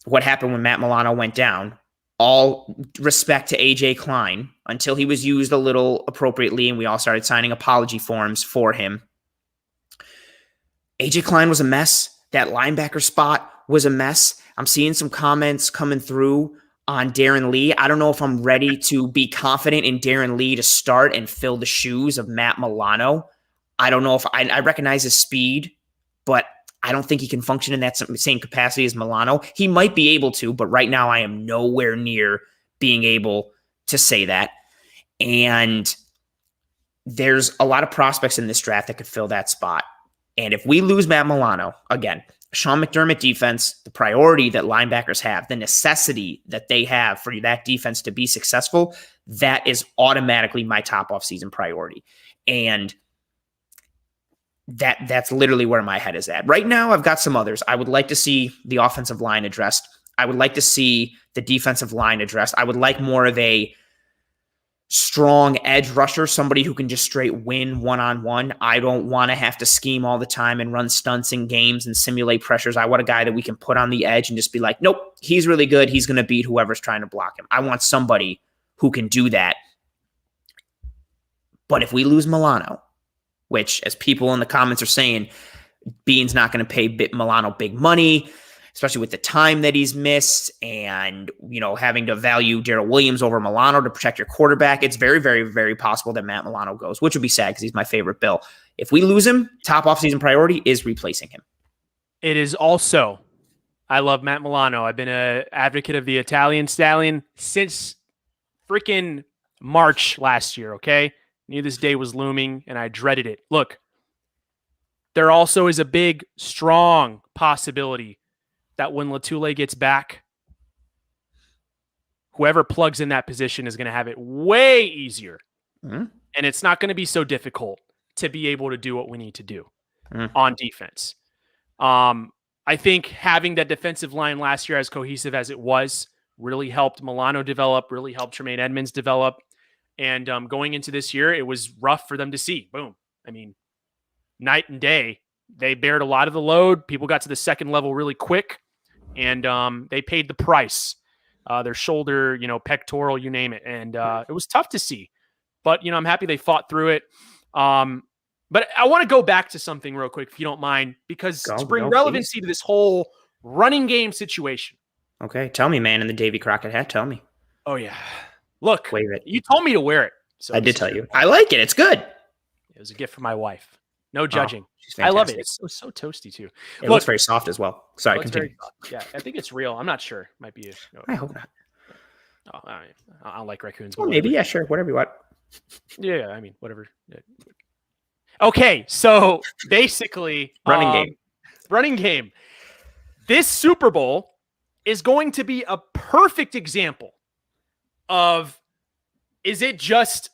what happened when Matt Milano went down. All respect to AJ Klein until he was used a little appropriately and we all started signing apology forms for him. AJ Klein was a mess. That linebacker spot was a mess. I'm seeing some comments coming through on Darren Lee. I don't know if I'm ready to be confident in Darren Lee to start and fill the shoes of Matt Milano. I don't know if I recognize his speed, but I don't think he can function in that same capacity as Milano. He might be able to, but right now I am nowhere near being able to say that. And there's a lot of prospects in this draft that could fill that spot. And if we lose Matt Milano, again, Sean McDermott defense, the priority that linebackers have, the necessity that they have for that defense to be successful, that is automatically my top offseason priority. And that's literally where my head is at. Right now, I've got some others. I would like to see the offensive line addressed. I would like to see the defensive line addressed. I would like more of a strong edge rusher, somebody who can just straight win one-on-one. I don't want to have to scheme all the time and run stunts in games and simulate pressures. I want a guy that we can put on the edge and just be like, nope, he's really good. He's going to beat whoever's trying to block him. I want somebody who can do that. But if we lose Milano, which, as people in the comments are saying, Bean's not going to pay Milano big money, especially with the time that he's missed and, having to value Darrell Williams over Milano to protect your quarterback. It's very, very, very possible that Matt Milano goes, which would be sad because he's my favorite Bill. If we lose him, top offseason priority is replacing him. It is also, I love Matt Milano. I've been an advocate of the Italian Stallion since freaking March last year, okay? Knew this day was looming, and I dreaded it. Look, there also is a big, strong possibility that when Latule gets back, whoever plugs in that position is going to have it way easier. And it's not going to be so difficult to be able to do what we need to do on defense. I think having that defensive line last year as cohesive as it was really helped Milano develop, really helped Tremaine Edmonds develop. And going into this year, it was rough for them to see. Boom. I mean, night and day. They bared a lot of the load. People got to the second level really quick, and they paid the price. Their shoulder, pectoral, you name it. And it was tough to see. But, I'm happy they fought through it. But I want to go back to something real quick, if you don't mind, because to bring relevancy to this whole running game situation. Okay. Tell me, man, in the Davy Crockett hat. Tell me. Oh, yeah. Look, wave it. You told me to wear it. So I did tell you. I like it. It's good. It was a gift from my wife. No judging. She's I love it. It's so toasty, too. It looks very soft as well. Sorry, continue. Yeah, I think it's real. I'm not sure. Might be. I hope not. Oh, I don't like raccoons. Well, maybe. Yeah, sure. Whatever you want. Yeah, I mean, whatever. Yeah. Okay, so basically, running game. This Super Bowl is going to be a perfect example of, is it just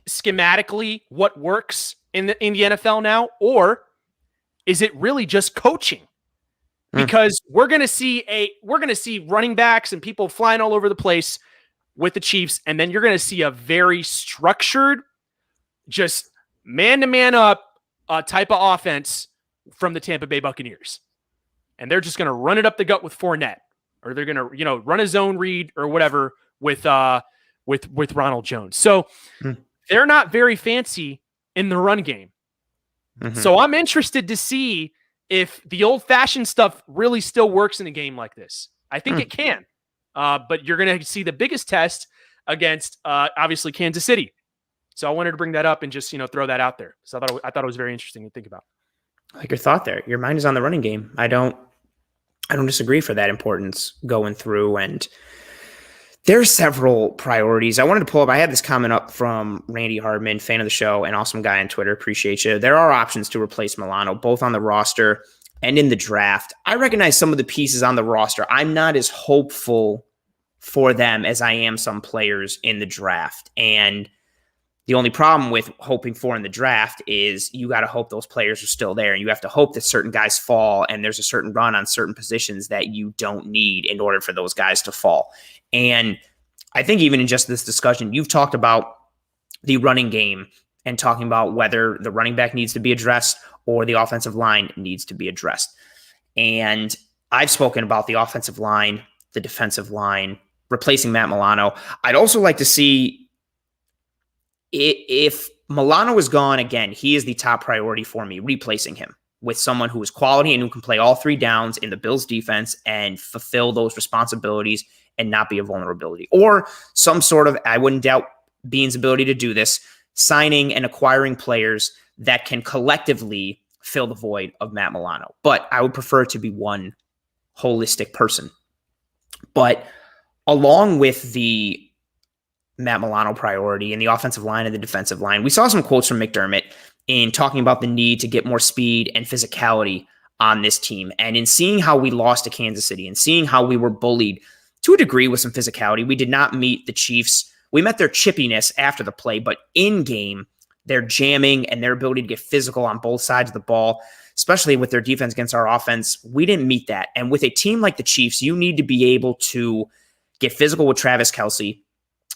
schematically what works in the NFL now, or is it really just coaching? Because we're going to see running backs and people flying all over the place with the Chiefs, and then you're going to see a very structured, just man-to-man up type of offense from the Tampa Bay Buccaneers. And they're just going to run it up the gut with Fournette, or they're going to, run a zone read or whatever with Ronald Jones. So they're not very fancy in the run game. So I'm interested to see if the old-fashioned stuff really still works in a game like this. I think it can. But you're going to see the biggest test against, obviously, Kansas City. So I wanted to bring that up and just, throw that out there. So I thought it was very interesting to think about. I like your thought there. Your mind is on the running game. I don't disagree for that importance going through. And there's several priorities. I wanted to pull up. I had this comment up from Randy Hardman, fan of the show, and awesome guy on Twitter. Appreciate you. There are options to replace Milano, both on the roster and in the draft. I recognize some of the pieces on the roster. I'm not as hopeful for them as I am some players in the draft. And the only problem with hoping for in the draft is you got to hope those players are still there. And you have to hope that certain guys fall and there's a certain run on certain positions that you don't need in order for those guys to fall. And I think even in just this discussion, you've talked about the running game and talking about whether the running back needs to be addressed or the offensive line needs to be addressed. And I've spoken about the offensive line, the defensive line, replacing Matt Milano. I'd also like to see, if Milano is gone again, he is the top priority for me, replacing him with someone who is quality and who can play all three downs in the Bills defense and fulfill those responsibilities and not be a vulnerability. Or some sort of, I wouldn't doubt Bean's ability to do this, signing and acquiring players that can collectively fill the void of Matt Milano. But I would prefer it to be one holistic person. But along with the Matt Milano priority and the offensive line and the defensive line, we saw some quotes from Mcdermott in talking about the need to get more speed and physicality on this team. And in seeing how we lost to Kansas City and seeing how we were bullied to a degree with some physicality, we did not meet the Chiefs. We met their chippiness after the play, but in game, their jamming and their ability to get physical on both sides of the ball, especially with their defense against our offense, we didn't meet that. And with a team like the Chiefs, you need to be able to get physical with Travis Kelce,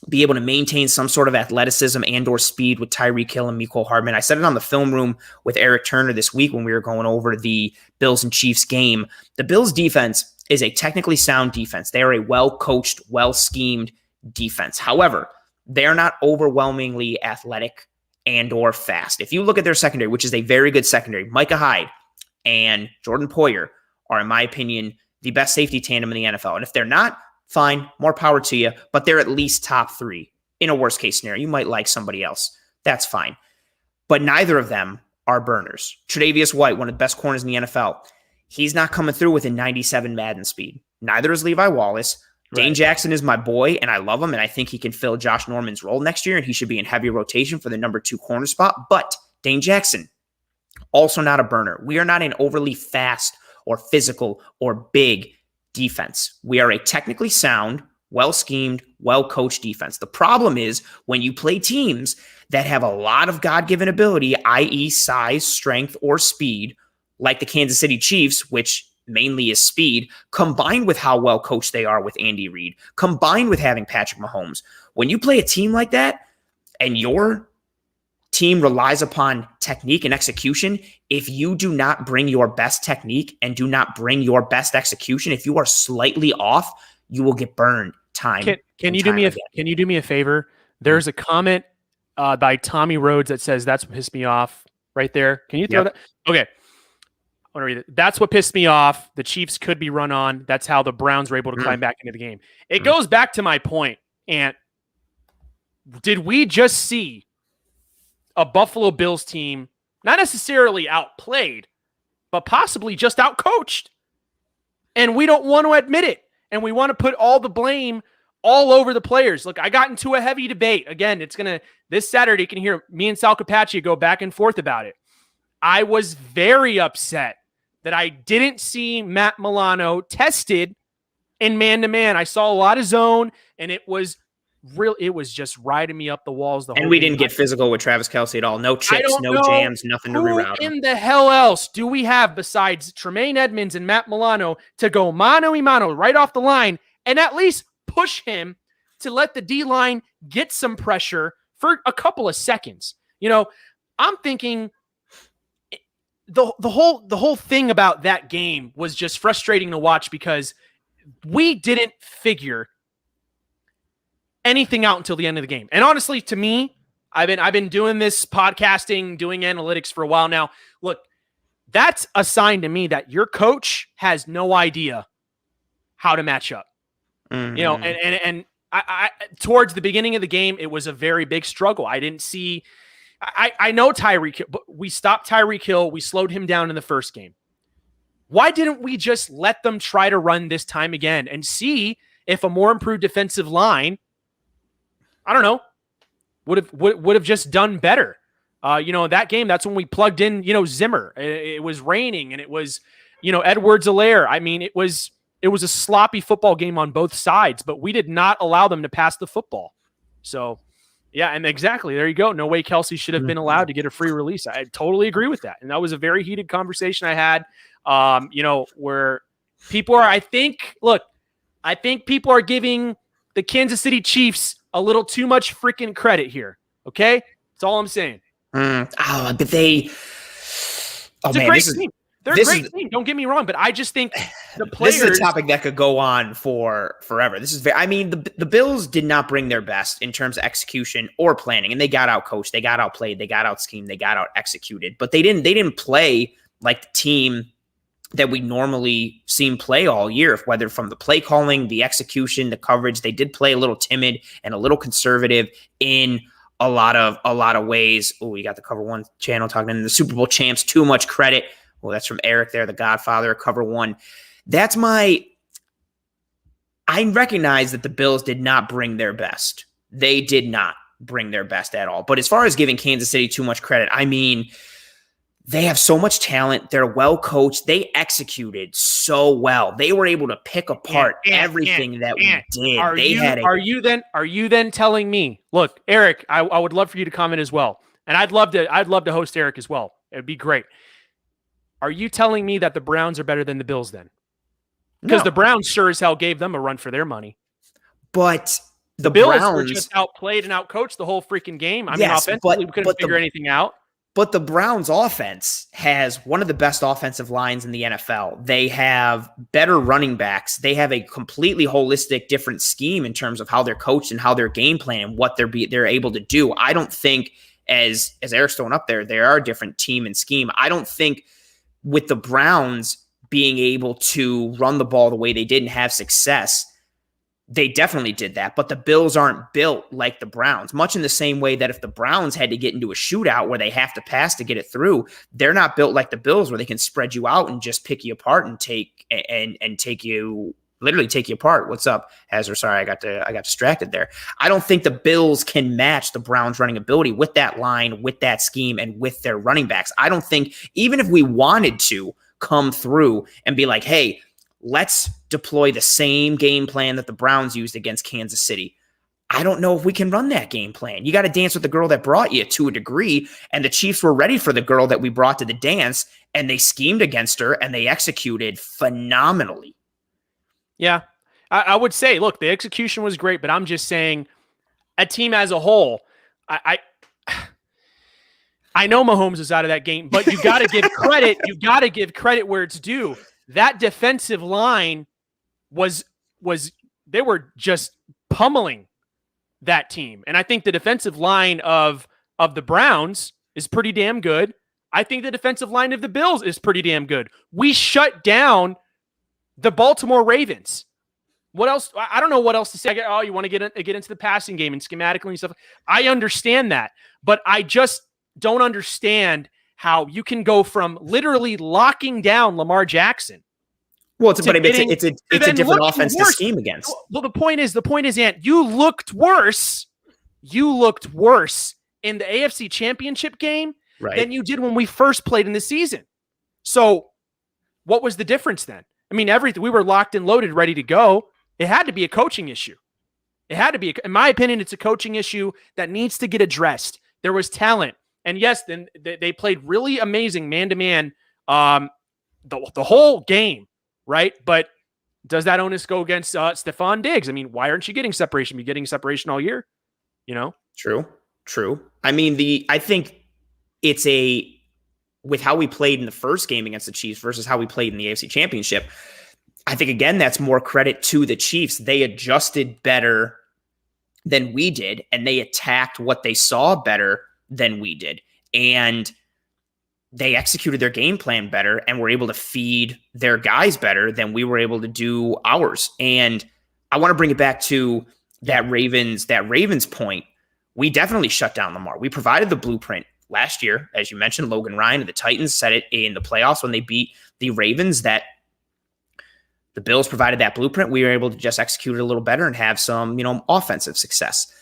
be able to maintain some sort of athleticism and or speed with Tyreek Hill and Mecole Hardman. I said it on the film room with Eric Turner this week when we were going over the Bills and Chiefs game. The Bills defense is a technically sound defense. They are a well-coached, well-schemed defense. However, they're not overwhelmingly athletic and or fast. If you look at their secondary, which is a very good secondary, Micah Hyde and Jordan Poyer are, in my opinion, the best safety tandem in the NFL. And if they're not, fine, more power to you, but they're at least top three. In a worst case scenario, you might like somebody else. That's fine. But neither of them are burners. Tre'Davious White, one of the best corners in the NFL, he's not coming through with a 97 Madden speed. Neither is Levi Wallace. Dane Jackson is my boy, and I love him, and I think he can fill Josh Norman's role next year, and he should be in heavy rotation for the number 2 corner spot. But Dane Jackson, also not a burner. We are not an overly fast or physical or big defense. We are a technically sound, well-schemed, well-coached defense. The problem is when you play teams that have a lot of God-given ability, i.e. size, strength, or speed, like the Kansas City Chiefs, which mainly is speed, combined with how well coached they are with Andy Reid, combined with having Patrick Mahomes. When you play a team like that and your team relies upon technique and execution, if you do not bring your best technique and do not bring your best execution, if you are slightly off, you will get burned time. Can you do me a favor? There's a comment by Tommy Rhodes that says that's what pissed me off right there. Can you throw that? Okay. I want to read it. That's what pissed me off. The Chiefs could be run on. That's how the Browns were able to climb back into the game. It goes back to my point. And did we just see a Buffalo Bills team not necessarily outplayed, but possibly just outcoached? And we don't want to admit it. And we want to put all the blame all over the players. Look, I got into a heavy debate. Again, this Saturday, you can hear me and Sal Capaccio go back and forth about it. I was very upset that I didn't see Matt Milano tested in man-to-man. I saw a lot of zone, and it was just riding me up the walls. And we didn't get physical with Travis Kelce at all. No chips, no jams, nothing to reroute. Who in the hell else do we have besides Tremaine Edmonds and Matt Milano to go mano-a-mano right off the line and at least push him to let the D-line get some pressure for a couple of seconds? I'm thinking the whole thing about that game was just frustrating to watch because we didn't figure anything out until the end of the game. And honestly, to me, I've been doing this podcasting, doing analytics for a while now. Look, that's a sign to me that your coach has no idea how to match up. Mm-hmm. And I towards the beginning of the game, it was a very big struggle. I didn't see. I know Tyreek Hill, but we stopped Tyreek Hill. We slowed him down in the first game. Why didn't we just let them try to run this time again and see if a more improved defensive line, I don't know, would have just done better? That game, that's when we plugged in, Zimmer. It was raining and it was, Edwards-Helaire. I mean, it was a sloppy football game on both sides, but we did not allow them to pass the football. So, yeah, and exactly. There you go. No way Kelce should have been allowed to get a free release. I totally agree with that. And that was a very heated conversation I had, where people are, I think people are giving the Kansas City Chiefs a little too much freaking credit here. Okay? That's all I'm saying. But they... It's a great team. They're a great team. Don't get me wrong, but I just think the players. This is a topic that could go on for forever. This is the Bills did not bring their best in terms of execution or planning, and they got out coached, they got outplayed, they got out schemed, they got out executed. But they didn't play like the team that we normally see play all year, whether from the play calling, the execution, the coverage. They did play a little timid and a little conservative in a lot of ways. Oh, you got the Cover One channel talking in the Super Bowl champs. Too much credit. Well, that's from Eric there, the Godfather, Cover One. I recognize that the Bills did not bring their best. They did not bring their best at all. But as far as giving Kansas City too much credit, I mean, they have so much talent. They're well coached. They executed so well. They were able to pick apart everything that we did. Are you then telling me, look, Eric, I would love for you to comment as well. And I'd love to host Eric as well. It'd be great. Are you telling me that the Browns are better than the Bills then? Because the Browns sure as hell gave them a run for their money. But the Bills were just outplayed and outcoached the whole freaking game. I mean, offensively, we couldn't figure anything out. But the Browns offense has one of the best offensive lines in the NFL. They have better running backs. They have a completely holistic, different scheme in terms of how they're coached and how they're game plan and what they're able to do. I don't think, as Eric's throwing up there, they are a different team and scheme. I don't think with the Browns being able to run the ball the way they did and have success, they definitely did that. But the Bills aren't built like the Browns, much in the same way that if the Browns had to get into a shootout where they have to pass to get it through, they're not built like the Bills where they can spread you out and just pick you apart and take you literally take you apart. What's up, Hazard? Sorry, I got distracted there. I don't think the Bills can match the Browns' running ability with that line, with that scheme, and with their running backs. I don't think, even if we wanted to come through and be like, hey, let's deploy the same game plan that the Browns used against Kansas City, I don't know if we can run that game plan. You got to dance with the girl that brought you to a degree, and the Chiefs were ready for the girl that we brought to the dance, and they schemed against her, and they executed phenomenally. Yeah, I would say, look, the execution was great, but I'm just saying, a team as a whole, I know Mahomes is out of that game, but you got to give credit. You got to give credit where it's due. That defensive line they were just pummeling that team. And I think the defensive line of the Browns is pretty damn good. I think the defensive line of the Bills is pretty damn good. We shut down the Baltimore Ravens. What else? I don't know what else to say. Oh, you want to get into the passing game and schematically and stuff. I understand that, but I just don't understand how you can go from literally locking down Lamar Jackson. Well, it's a different offense to scheme against. Well, the point is, Ant, you looked worse. You looked worse in the AFC Championship game than you did when we first played in the season. So, what was the difference then? I mean, we were locked and loaded, ready to go. It had to be a coaching issue. It had to be, in my opinion, it's a coaching issue that needs to get addressed. There was talent, and yes, then they played really amazing man-to-man the whole game. Right. But does that onus go against Stefan Diggs? I mean, why aren't you getting separation? You're getting separation all year, you know? True. I mean, I think it's with how we played in the first game against the Chiefs versus how we played in the AFC Championship. I think, again, that's more credit to the Chiefs. They adjusted better than we did, and they attacked what they saw better than we did. And they executed their game plan better and were able to feed their guys better than we were able to do ours. And I want to bring it back to that Ravens point. We definitely shut down Lamar. We provided the blueprint last year. As you mentioned, Logan Ryan and the Titans said it in the playoffs when they beat the Ravens, that the Bills provided that blueprint. We were able to just execute it a little better and have some, offensive success.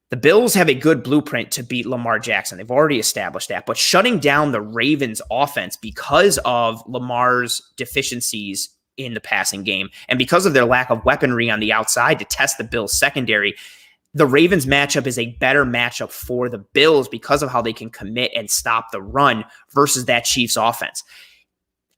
The Bills have a good blueprint to beat Lamar Jackson. They've already established that. But shutting down the Ravens offense because of Lamar's deficiencies in the passing game and because of their lack of weaponry on the outside to test the Bills secondary, the Ravens matchup is a better matchup for the Bills because of how they can commit and stop the run versus that Chiefs offense.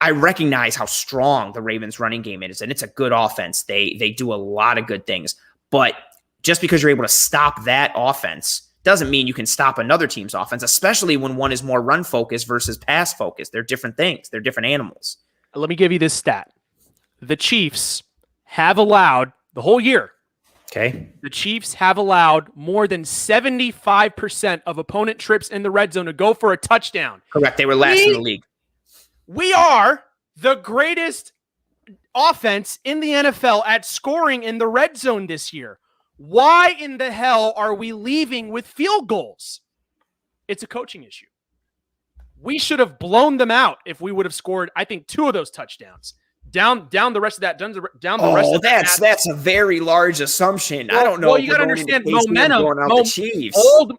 I recognize how strong the Ravens running game is, and it's a good offense. They do a lot of good things. But just because you're able to stop that offense doesn't mean you can stop another team's offense, especially when one is more run-focused versus pass-focused. They're different things. They're different animals. Let me give you this stat. The Chiefs have allowed, the whole year, the Chiefs have allowed more than 75% of opponent trips in the red zone to go for a touchdown. Correct. They were last in the league. We are the greatest offense in the NFL at scoring in the red zone this year. Why in the hell are we leaving with field goals? It's a coaching issue. We should have blown them out if we would have scored, I think, 2 of those touchdowns. Down the rest of that. Down the rest of that. That's a very large assumption. Well, I don't know. Well, you got to understand momentum. The Chiefs.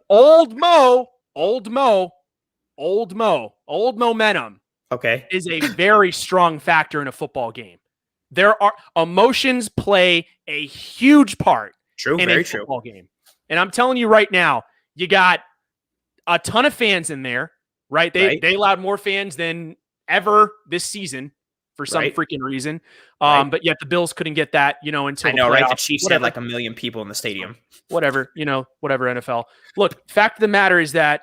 Old momentum. Okay. Is a very strong factor in a football game. There are emotions play a huge part. True, in very a football game. And I'm telling you right now, you got a ton of fans in there, right? They allowed more fans than ever this season for some freaking reason. But yet the Bills couldn't get that, until I know, right? The Chiefs had like 1 million people in the stadium. Whatever NFL. Look, fact of the matter is that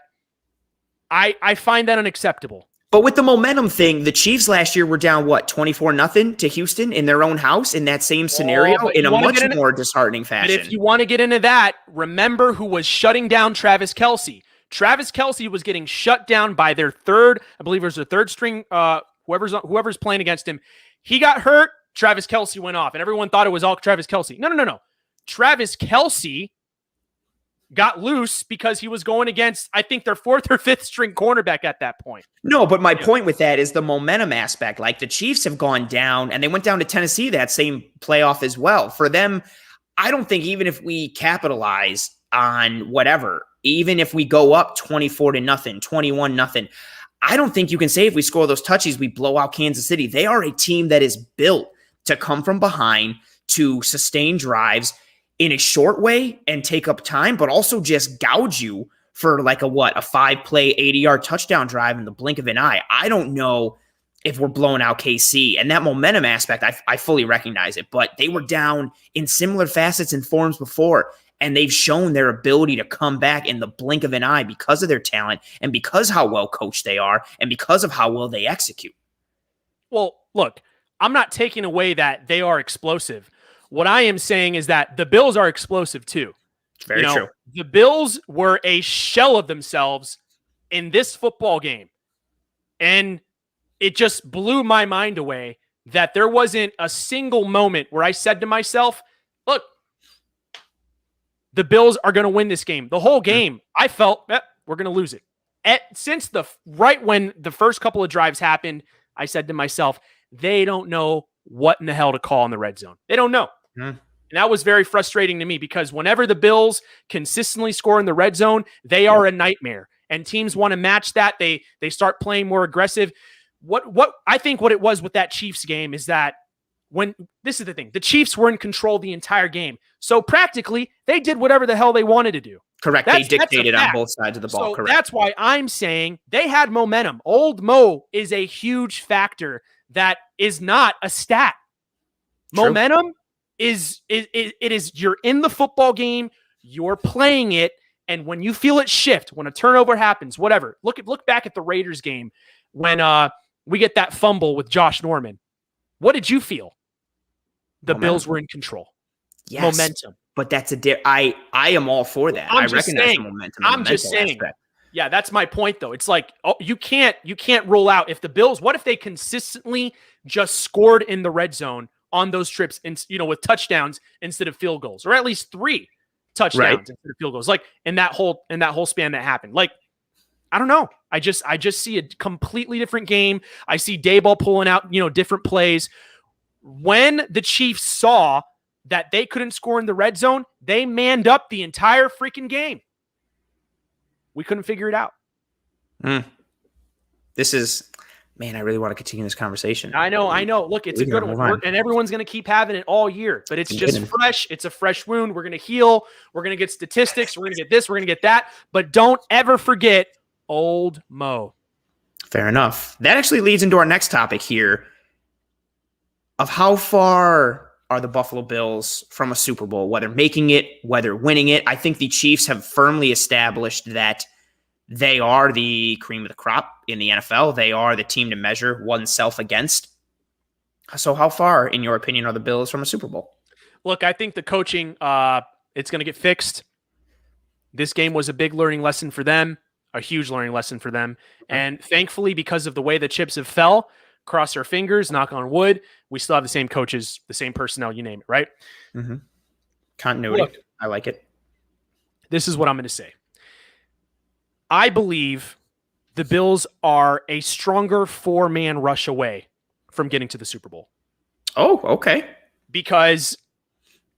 I find that unacceptable. But with the momentum thing, the Chiefs last year were down, 24-0 to Houston in their own house in that same scenario in a much more disheartening fashion. But if you want to get into that, remember who was shutting down Travis Kelce. Travis Kelce was getting shut down by their third, I believe it was their third string, whoever's playing against him. He got hurt, Travis Kelce went off, and everyone thought it was all Travis Kelce. No. Travis Kelce got loose because he was going against, I think, their fourth or fifth string cornerback at that point. No, but my point with that is the momentum aspect. Like the Chiefs have gone down, and they went down to Tennessee that same playoff as well. For them, I don't think even if we capitalize on whatever, even if we go up 24-0, 21-0, I don't think you can say if we score those touches, we blow out Kansas City. They are a team that is built to come from behind, to sustain drives in a short way and take up time, but also just gouge you for like a 5-play, 80-yard touchdown drive in the blink of an eye. I don't know if we're blowing out KC. And that momentum aspect, I fully recognize it, but they were down in similar facets and forms before, and they've shown their ability to come back in the blink of an eye because of their talent and because how well coached they are and because of how well they execute. Well, look, I'm not taking away that they are explosive. What I am saying is that the Bills are explosive too. Very true. The Bills were a shell of themselves in this football game. And it just blew my mind away that there wasn't a single moment where I said to myself, look, the Bills are going to win this game. The whole game, I felt, we're going to lose it. Since right when the first couple of drives happened, I said to myself, they don't know what in the hell to call in the red zone. They don't know. And that was very frustrating to me because whenever the Bills consistently score in the red zone, they are a nightmare. And teams want to match that. They start playing more aggressive. What I think what it was with that Chiefs game is that this is the thing, the Chiefs were in control the entire game. So practically they did whatever the hell they wanted to do. Correct. They dictated on both sides of the ball. So correct. That's why I'm saying they had momentum. Old Mo is a huge factor that is not a stat. True. Momentum is you're in the football game, you're playing it, and when you feel it shift, when a turnover happens, whatever. Look back at the Raiders game when we get that fumble with Josh Norman. What did you feel? The Bills were in control. Yes, momentum. But that's I am all for that. I recognize the momentum. I'm just saying. Yeah, that's my point though. It's like you can't rule out if the Bills, what if they consistently just scored in the red zone on those trips and with touchdowns instead of field goals, or at least 3 touchdowns instead of field goals. Like in that whole span that happened. Like I don't know. I just see a completely different game. I see Daboll pulling out, different plays. When the Chiefs saw that they couldn't score in the red zone, they manned up the entire freaking game. We couldn't figure it out. This is, man, I really want to continue this conversation. I know. Look, it's a good one. And everyone's going to keep having it all year. But it's just fresh. It's a fresh wound. We're going to heal. We're going to get statistics. We're going to get this. We're going to get that. But don't ever forget Old Mo. Fair enough. That actually leads into our next topic here of how far are the Buffalo Bills from a Super Bowl, whether making it, whether winning it. I think the Chiefs have firmly established that they are the cream of the crop in the NFL. They are the team to measure oneself against. So how far, in your opinion, are the Bills from a Super Bowl? Look, I think the coaching, it's going to get fixed. This game was a big learning lesson for them, a huge learning lesson for them. And thankfully, because of the way the chips have fell, cross our fingers, knock on wood, we still have the same coaches, the same personnel, you name it, right? Mm-hmm. Continuity. Look, I like it. This is what I'm going to say. I believe the Bills are a stronger 4-man rush away from getting to the Super Bowl. Oh, okay. Because,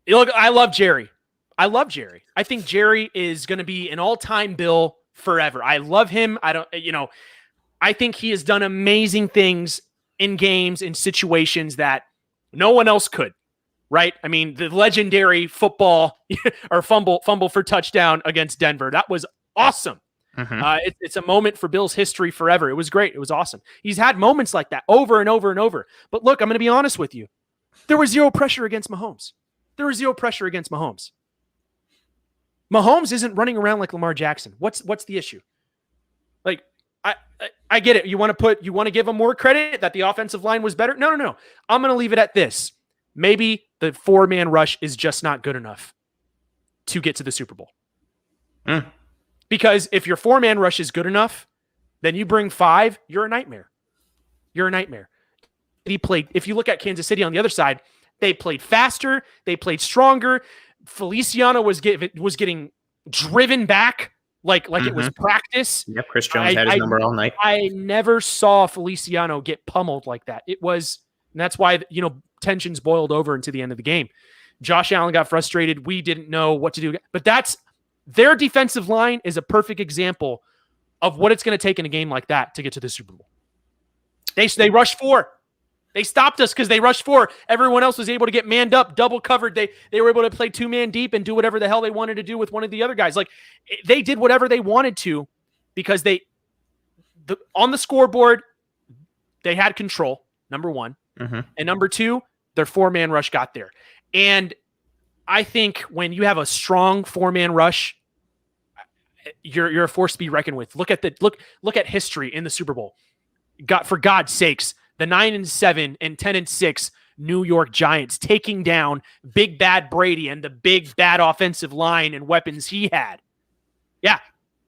look, I love Jerry. I think Jerry is going to be an all-time Bill forever. I love him. I think he has done amazing things in games, in situations that no one else could, right? I mean, the legendary football or fumble for touchdown against Denver, that was awesome. Mm-hmm. It's a moment for Bills history forever. It was great. It was awesome. He's had moments like that over and over and over. But look, I'm going to be honest with you. There was zero pressure against Mahomes. Mahomes isn't running around like Lamar Jackson. What's the issue? Like, I get it. You want to give him more credit that the offensive line was better? No. I'm going to leave it at this. Maybe the 4-man rush is just not good enough to get to the Super Bowl. Because if your 4-man rush is good enough, then you bring 5, you're a nightmare. If you look at Kansas City on the other side, they played faster, they played stronger. Feliciano was getting driven back like it was practice. Yep, Chris Jones had his number all night. I never saw Feliciano get pummeled like that. And that's why, tensions boiled over into the end of the game. Josh Allen got frustrated. We didn't know what to do. But their defensive line is a perfect example of what it's going to take in a game like that to get to the Super Bowl. They rushed 4. They stopped us because they rushed 4. Everyone else was able to get manned up, double covered. They were able to play 2-man deep and do whatever the hell they wanted to do with one of the other guys. Like, they did whatever they wanted to because on the scoreboard, they had control, number one. Mm-hmm. And number 2, their 4-man rush got there. And I think when you have a strong 4-man rush, you're a force to be reckoned with. Look at history in the Super Bowl. For God's sakes, the 9-7 and 10-6 New York Giants taking down Big Bad Brady and the big bad offensive line and weapons he had. Yeah.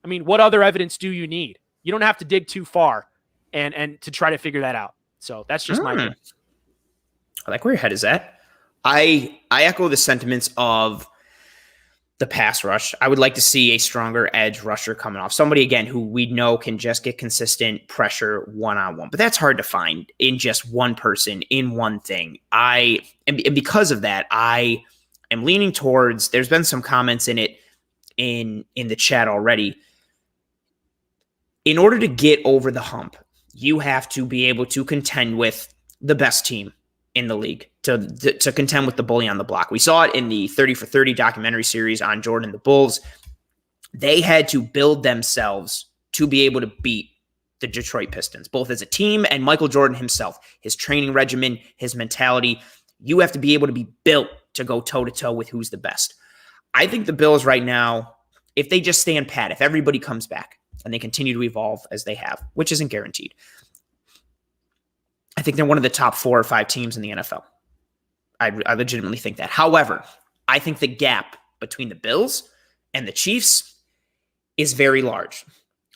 I mean, what other evidence do you need? You don't have to dig too far and to try to figure that out. So that's just my opinion. I like where your head is at. I echo the sentiments of the pass rush. I would like to see a stronger edge rusher coming off. Somebody, again, who we know can just get consistent pressure one-on-one. But that's hard to find in just one person, in one thing. And because of that, I am leaning towards, there's been some comments in it in the chat already. In order to get over the hump, you have to be able to contend with the best team in the league, to contend with the bully on the block. We saw it in the 30 for 30 documentary series on Jordan and the Bulls. They had to build themselves to be able to beat the Detroit Pistons, both as a team and Michael Jordan himself, his training regimen, his mentality. You have to be able to be built to go toe-to-toe with who's the best. I think the Bills right now, if they just stand pat, if everybody comes back and they continue to evolve as they have, which isn't guaranteed, I think they're one of the top 4 or 5 teams in the NFL. I legitimately think that. However, I think the gap between the Bills and the Chiefs is very large.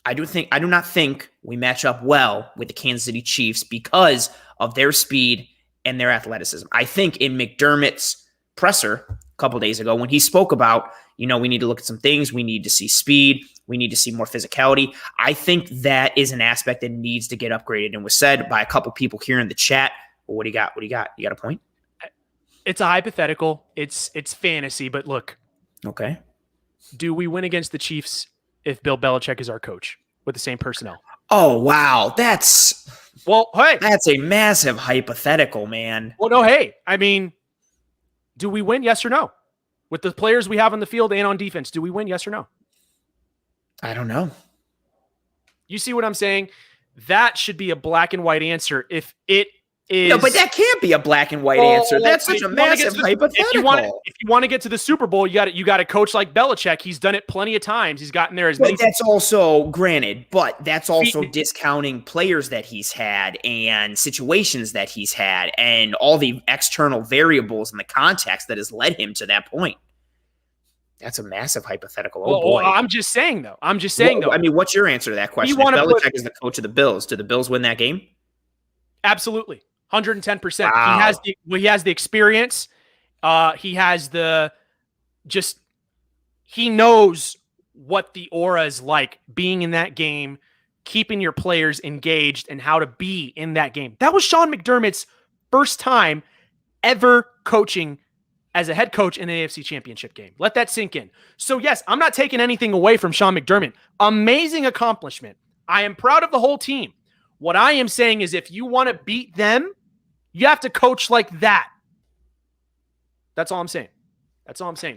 I do not think we match up well with the Kansas City Chiefs because of their speed and their athleticism. I think in McDermott's presser a couple days ago, when he spoke about, we need to look at some things, we need to see speed, we need to see more physicality, I think that is an aspect that needs to get upgraded, and was said by a couple people here in the chat. Well, what do you got? You got a point? It's a hypothetical. It's fantasy, but look. Okay. Do we win against the Chiefs if Bill Belichick is our coach with the same personnel? Oh, wow. That's a massive hypothetical, man. Well, no, hey. I mean, do we win? Yes or no? With the players we have on the field and on defense, do we win? Yes or no? I don't know. You see what I'm saying? That should be a black and white answer. If it is, no, but that can't be a black and white answer. That's such a massive hypothetical. If you want to get to the Super Bowl, you got to coach like Belichick. He's done it plenty of times. He's gotten there as many. That's also granted, but that's also discounting players that he's had and situations that he's had and all the external variables and the context that has led him to that point. That's a massive hypothetical. Oh, boy. I'm just saying, though. I mean, what's your answer to that question? If Belichick is the coach of the Bills, do the Bills win that game? Absolutely. 110%. Wow. He has the experience. He has he knows what the aura is like being in that game, keeping your players engaged, and how to be in that game. That was Sean McDermott's first time ever coaching as a head coach in an AFC Championship game. Let that sink in. So yes, I'm not taking anything away from Sean McDermott. Amazing accomplishment. I am proud of the whole team. What I am saying is if you want to beat them, you have to coach like that. That's all I'm saying.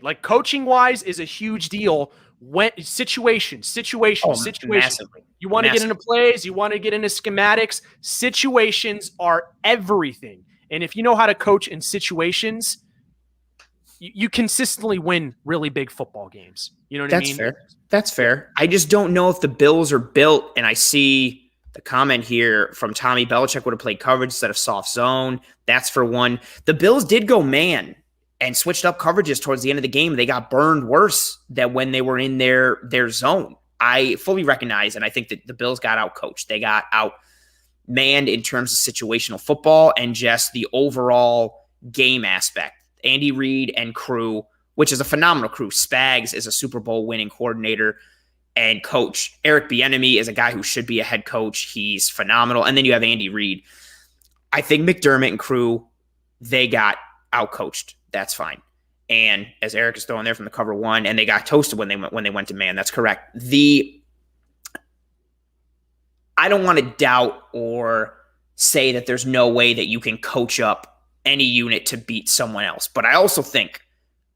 Like, coaching-wise is a huge deal. When situation. Massively. You want to get into plays, you want to get into schematics. Situations are everything. And if you know how to coach in situations, you consistently win really big football games. You know what I mean? That's fair. I just don't know if the Bills are built, and I see the comment here from Tommy, Belichick would have played coverage instead of soft zone. That's for one. The Bills did go man and switched up coverages towards the end of the game. They got burned worse than when they were in their zone. I fully recognize, and I think that the Bills got out-coached. They got out-manned in terms of situational football and just the overall game aspect. Andy Reid and crew which is a phenomenal crew. Spags is a Super Bowl winning coordinator and coach. Eric Bieniemy is a guy who should be a head coach. He's phenomenal. And then you have Andy Reid. I think McDermott and crew, they got outcoached. That's fine. And as Eric is throwing there from the cover one, and they got toasted when they went to man. That's correct. I don't want to doubt or say that there's no way that you can coach up any unit to beat someone else. But I also think,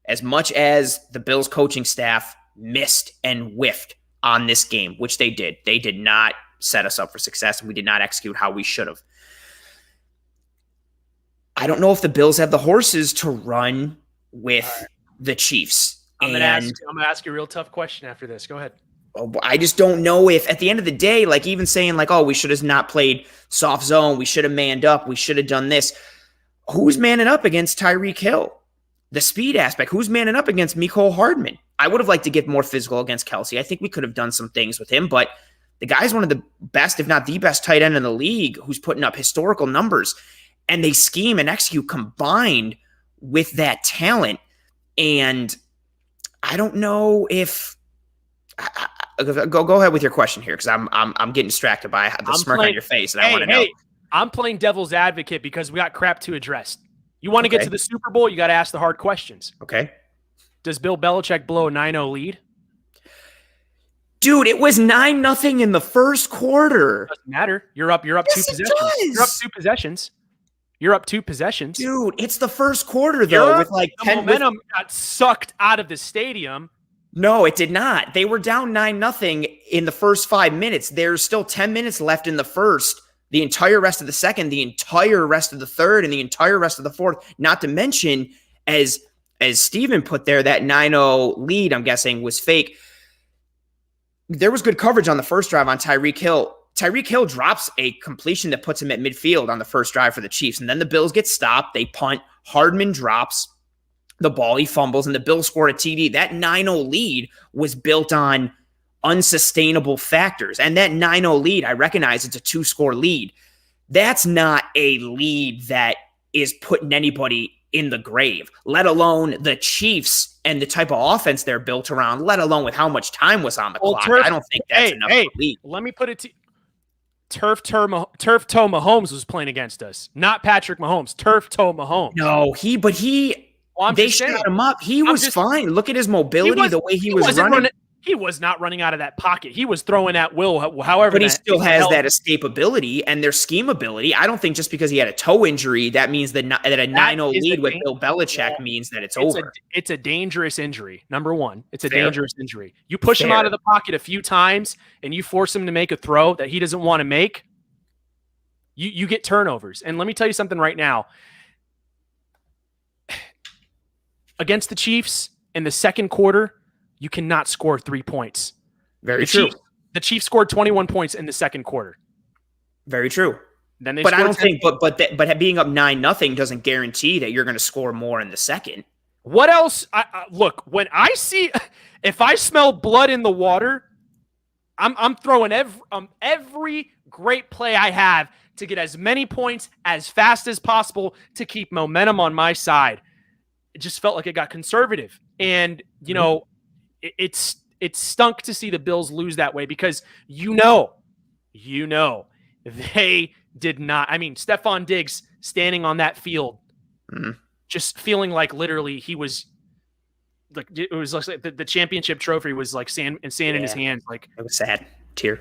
as much as the Bills coaching staff missed and whiffed on this game, which they did not set us up for success, and we did not execute how we should have. I don't know if the Bills have the horses to run with the Chiefs. I'm gonna ask you a real tough question after this. Go ahead. I just don't know if at the end of the day, like even saying like, oh, we should have not played soft zone. We should have manned up. We should have done this. Who's manning up against Tyreek Hill? The speed aspect. Who's manning up against Mecole Hardman? I would have liked to get more physical against Kelsey. I think we could have done some things with him, but the guy's one of the best, if not the best tight end in the league who's putting up historical numbers, and they scheme and execute combined with that talent. And I don't know if go ahead with your question here, because I'm getting distracted by the smirk on your face, and I want to know. I'm playing devil's advocate because we got crap to address. You want to get to the Super Bowl, you got to ask the hard questions. Okay. Does Bill Belichick blow a 9-0 lead? Dude, it was 9-0 in the first quarter. Doesn't matter. You're up 2 possessions. You're up 2 possessions. You're up 2 possessions. Dude, it's the first quarter, though. With like the momentum got sucked out of the stadium. No, it did not. They were down 9-0 in the first 5 minutes. There's still 10 minutes left in the first, the entire rest of the second, the entire rest of the third, and the entire rest of the fourth. Not to mention, as Steven put there, that 9-0 lead, I'm guessing, was fake. There was good coverage on the first drive on Tyreek Hill. Tyreek Hill drops a completion that puts him at midfield on the first drive for the Chiefs. And then the Bills get stopped. They punt. Hardman drops the ball. He fumbles, and the Bills scored a TD. That 9-0 lead was built on unsustainable factors. And that 9-0 lead, I recognize it's a 2-score lead. That's not a lead that is putting anybody in the grave, let alone the Chiefs and the type of offense they're built around, let alone with how much time was on the clock. I don't think that's enough of a lead. Let me put it to Turf Toe Mahomes was playing against us, not Patrick Mahomes. Turf Toe Mahomes. No, they shot him up. He was fine. Look at his mobility, the way he was running. He was not running out of that pocket. He was throwing at will, however. But he still has that escapability and their scheme ability. I don't think just because he had a toe injury, that means that a 9-0 lead with Bill Belichick means that it's over. It's a dangerous injury, number one. It's a dangerous injury. You push him out of the pocket a few times and you force him to make a throw that he doesn't want to make, you get turnovers. And let me tell you something right now. Against the Chiefs in the second quarter, you cannot score 3 points. Very true. The Chiefs scored 21 points in the second quarter. Very true. Then but I don't think, but being up 9-0 doesn't guarantee that you're going to score more in the second. What else? Look, when I see, if I smell blood in the water, I'm throwing every great play I have to get as many points as fast as possible to keep momentum on my side. It just felt like it got conservative, and you know. It stunk to see the Bills lose that way because you know, they did not. I mean, Stefan Diggs standing on that field, just feeling like literally he was like, it was like the championship trophy was like sand in his hands. Like it was sad tear.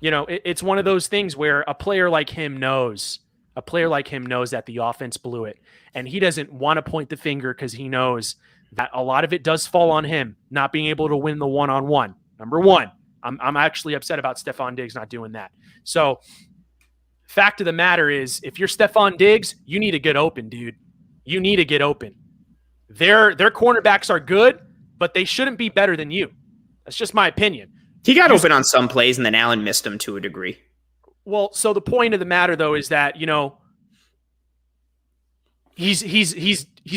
You know, it's one of those things where a player like him knows that the offense blew it, and he doesn't want to point the finger because he knows that a lot of it does fall on him not being able to win the one-on-one. Number one, I'm actually upset about Stefan Diggs not doing that. So fact of the matter is, if you're Stefan Diggs, you need to get open, dude. You need to get open. Their cornerbacks are good, but they shouldn't be better than you. That's just my opinion. He got open on some plays, and then Allen missed him to a degree. Well, so the point of the matter, though, is that, you know, he's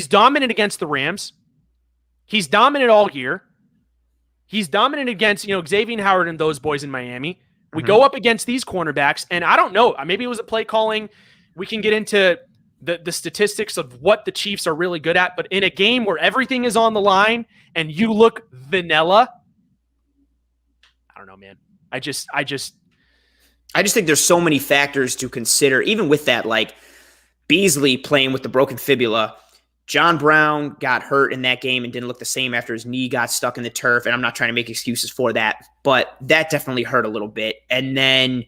dominant against the Rams. He's dominant all year. He's dominant against, you know, Xavier Howard and those boys in Miami. We go up against these cornerbacks, and I don't know. Maybe it was a play calling. We can get into the statistics of what the Chiefs are really good at, but in a game where everything is on the line and you look vanilla, I don't know, man. I just think there's so many factors to consider, even with that, like Beasley playing with the broken fibula. John Brown got hurt in that game and didn't look the same after his knee got stuck in the turf. And I'm not trying to make excuses for that, but that definitely hurt a little bit. And then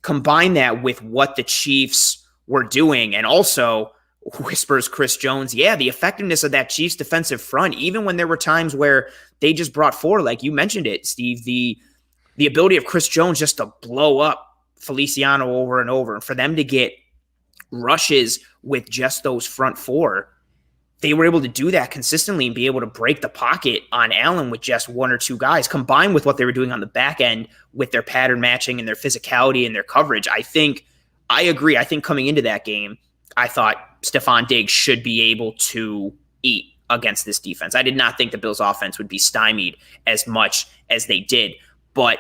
combine that with what the Chiefs were doing. And also, whispers Chris Jones, yeah, the effectiveness of that Chiefs defensive front, even when there were times where they just brought forward, like you mentioned it, Steve, the ability of Chris Jones just to blow up Feliciano over and over, and for them to get rushes with just those front four, they were able to do that consistently and be able to break the pocket on Elam with just one or two guys, combined with what they were doing on the back end with their pattern matching and their physicality and their coverage. I agree. I think coming into that game, I thought Stefan Diggs should be able to eat against this defense. I did not think the Bills offense would be stymied as much as they did, but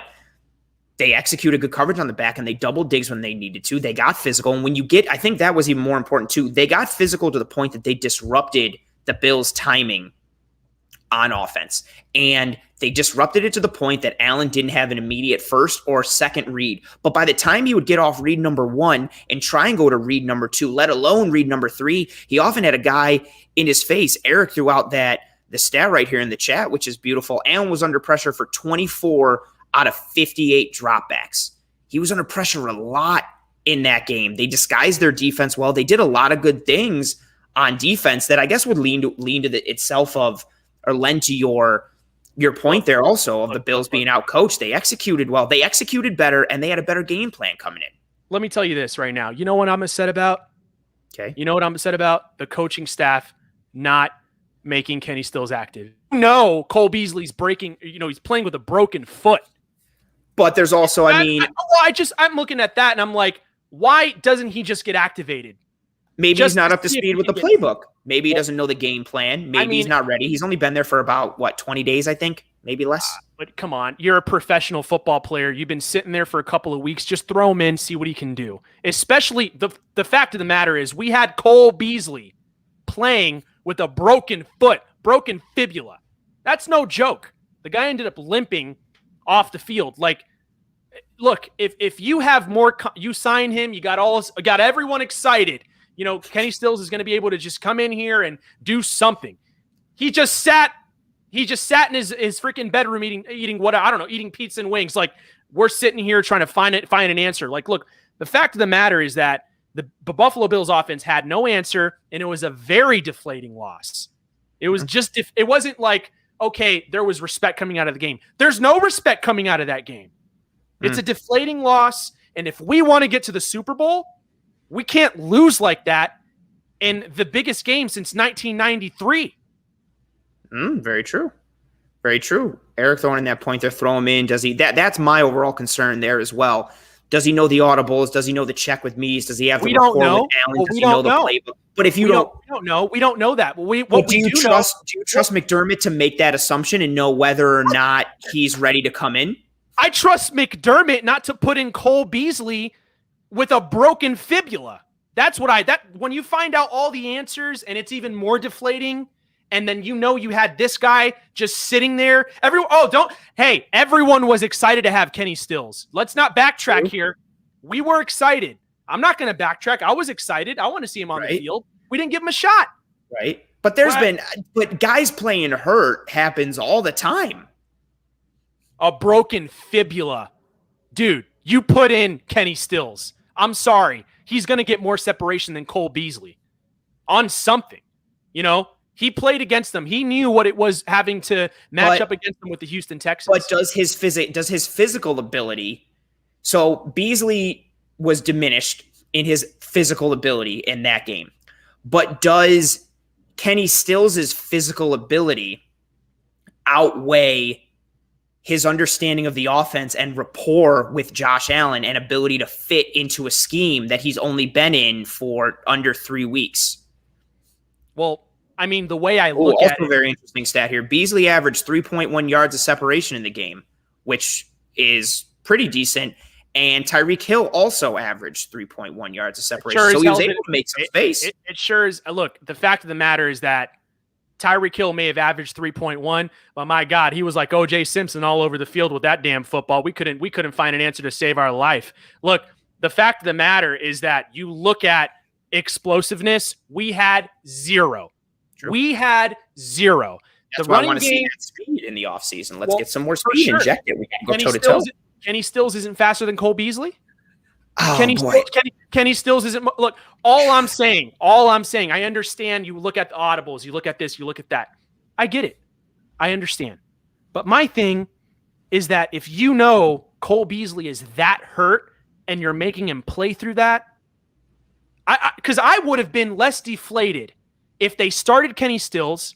they executed good coverage on the back and they doubled Diggs when they needed to. They got physical. And when you get, I think that was even more important too. They got physical to the point that they disrupted the Bills' timing on offense. And they disrupted it to the point that Allen didn't have an immediate first or second read. But by the time he would get off read number one and try and go to read number two, let alone read number three, he often had a guy in his face. Eric threw out the stat right here in the chat, which is beautiful. Allen was under pressure for 24 out of 58 dropbacks. He was under pressure a lot in that game. They disguised their defense well. They did a lot of good things on defense that I guess would lend to your point there also of the Bills being outcoached. They executed well. They executed better, and they had a better game plan coming in. Let me tell you this right now. You know what I'm upset about? Okay. You know what I'm upset about? The coaching staff not making Kenny Stills active. No, Cole Beasley's he's playing with a broken foot. But there's also, I'm looking at that and I'm like, why doesn't he just get activated? Maybe he's not up to speed with the playbook. Maybe he doesn't know the game plan. Maybe he's not ready. He's only been there for about, 20 days, I think, maybe less. But come on, you're a professional football player. You've been sitting there for a couple of weeks. Just throw him in, see what he can do. Especially the fact of the matter is we had Cole Beasley playing with a broken foot, broken fibula. That's no joke. The guy ended up limping off the field. Like, look, if you have more, you sign him, you got everyone excited. Kenny Stills is going to be able to just come in here and do something. He just sat in his freaking bedroom eating pizza and wings. Like, we're sitting here trying to find an answer. Like, look, the fact of the matter is that the Buffalo Bills offense had no answer, and it was a very deflating loss. It was just, it wasn't like, okay, there was respect coming out of the game. There's no respect coming out of that game. It's a deflating loss, and if we want to get to the Super Bowl, we can't lose like that in the biggest game since 1993. Very true. Very true. Eric throwing in that point there, throw him in. Does he? That's my overall concern there as well. Does he know the audibles? Does he know the check with Mees? Does he have the rapport with Allen? Does he know the playbook? But if we don't know. We don't know that. Do you trust McDermott to make that assumption and know whether or not he's ready to come in? I trust McDermott not to put in Cole Beasley with a broken fibula. That's when you find out all the answers and it's even more deflating, and then you had this guy just sitting there. Everyone was excited to have Kenny Stills. Let's not backtrack here. We were excited. I'm not going to backtrack. I was excited. I want to see him on the field. We didn't give him a shot. Right. But but guys playing hurt happens all the time. A broken fibula. Dude, you put in Kenny Stills. I'm sorry. He's going to get more separation than Cole Beasley on something. He played against them. He knew what it was having to match up against them with the Houston Texans. But does his physical ability, so Beasley was diminished in his physical ability in that game, but does Kenny Stills' physical ability outweigh his understanding of the offense and rapport with Josh Allen and ability to fit into a scheme that he's only been in for under 3 weeks? Well, I mean, the way I look at it. Also very interesting stat here. Beasley averaged 3.1 yards of separation in the game, which is pretty decent. And Tyreek Hill also averaged 3.1 yards of separation. Sure, so he was able to make some space. It sure is. Look, the fact of the matter is that Tyreek Hill may have averaged 3.1, but my God, he was like O.J. Simpson all over the field with that damn football. We couldn't find an answer to save our life. Look, the fact of the matter is that you look at explosiveness, we had zero. True. We had zero. That's why I want to see that speed in the offseason. Let's get some more speed injected. We can go toe-to-toe. Kenny Stills isn't faster than Cole Beasley. Oh, Kenny Stills isn't. Look, all I'm saying, I understand you look at the audibles, you look at this, you look at that. I get it. I understand. But my thing is that if you know Cole Beasley is that hurt and you're making him play through that, because I would have been less deflated if they started Kenny Stills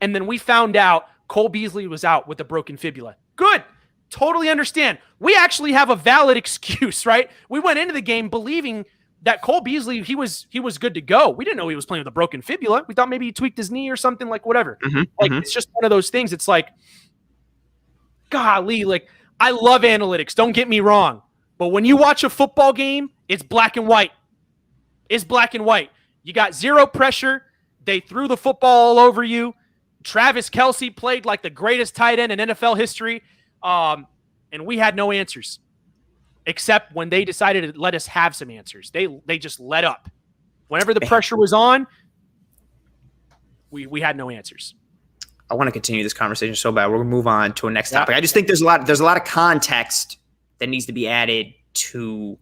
and then we found out Cole Beasley was out with a broken fibula. Good. Totally understand. We actually have a valid excuse, right? We went into the game believing that Cole Beasley, he was good to go. We didn't know he was playing with a broken fibula. We thought maybe he tweaked his knee or something, like whatever. It's just one of those things. It's like, golly, like I love analytics. Don't get me wrong. But when you watch a football game, it's black and white. It's black and white. You got zero pressure. They threw the football all over you. Travis Kelce played like the greatest tight end in NFL history. And we had no answers, except when they decided to let us have some answers. They just let up. Whenever the pressure was on, we had no answers. I want to continue this conversation so bad. We're gonna move on to a next topic. I just think there's a lot of context that needs to be added to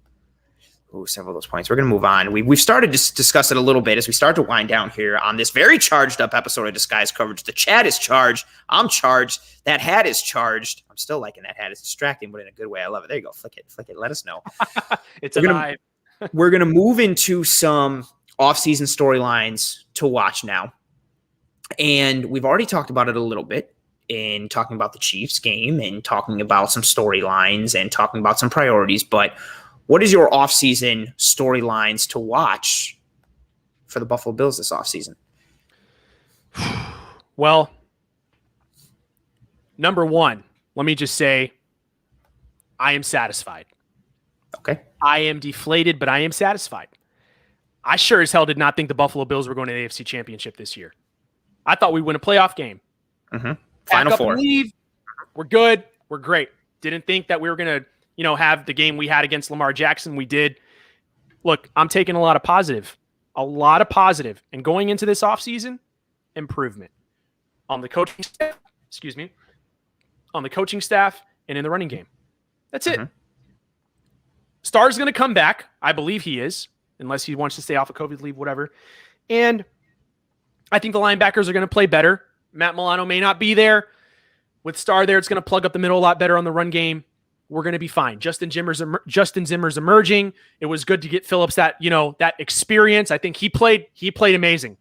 several of those points. We're going to move on. We've started to discuss it a little bit as we start to wind down here on this very charged up episode of Disguise Coverage. The chat is charged. I'm charged. That hat is charged. I'm still liking that hat. It's distracting, but in a good way. I love it. There you go. Flick it. Let us know. It's alive. We're going to move into some off-season storylines to watch now. And we've already talked about it a little bit in talking about the Chiefs game and talking about some storylines and talking about some priorities, but what is your offseason storylines to watch for the Buffalo Bills this offseason? Well, number one, let me just say I am satisfied. Okay. I am deflated, but I am satisfied. I sure as hell did not think the Buffalo Bills were going to the AFC Championship this year. I thought we'd win a playoff game. Final four. Leave. We're good. We're great. Didn't think that we were going to have the game we had against Lamar Jackson. We did. Look, I'm taking a lot of positive. And going into this offseason, improvement on the coaching staff, on the coaching staff and in the running game. That's it. Starr's going to come back. I believe he is, unless he wants to stay off of COVID leave, whatever. And I think the linebackers are going to play better. Matt Milano may not be there. With Starr there, it's going to plug up the middle a lot better on the run game. We're going to be fine. Justin Zimmer's emerging. It was good to get Phillips that experience. I think he played amazing,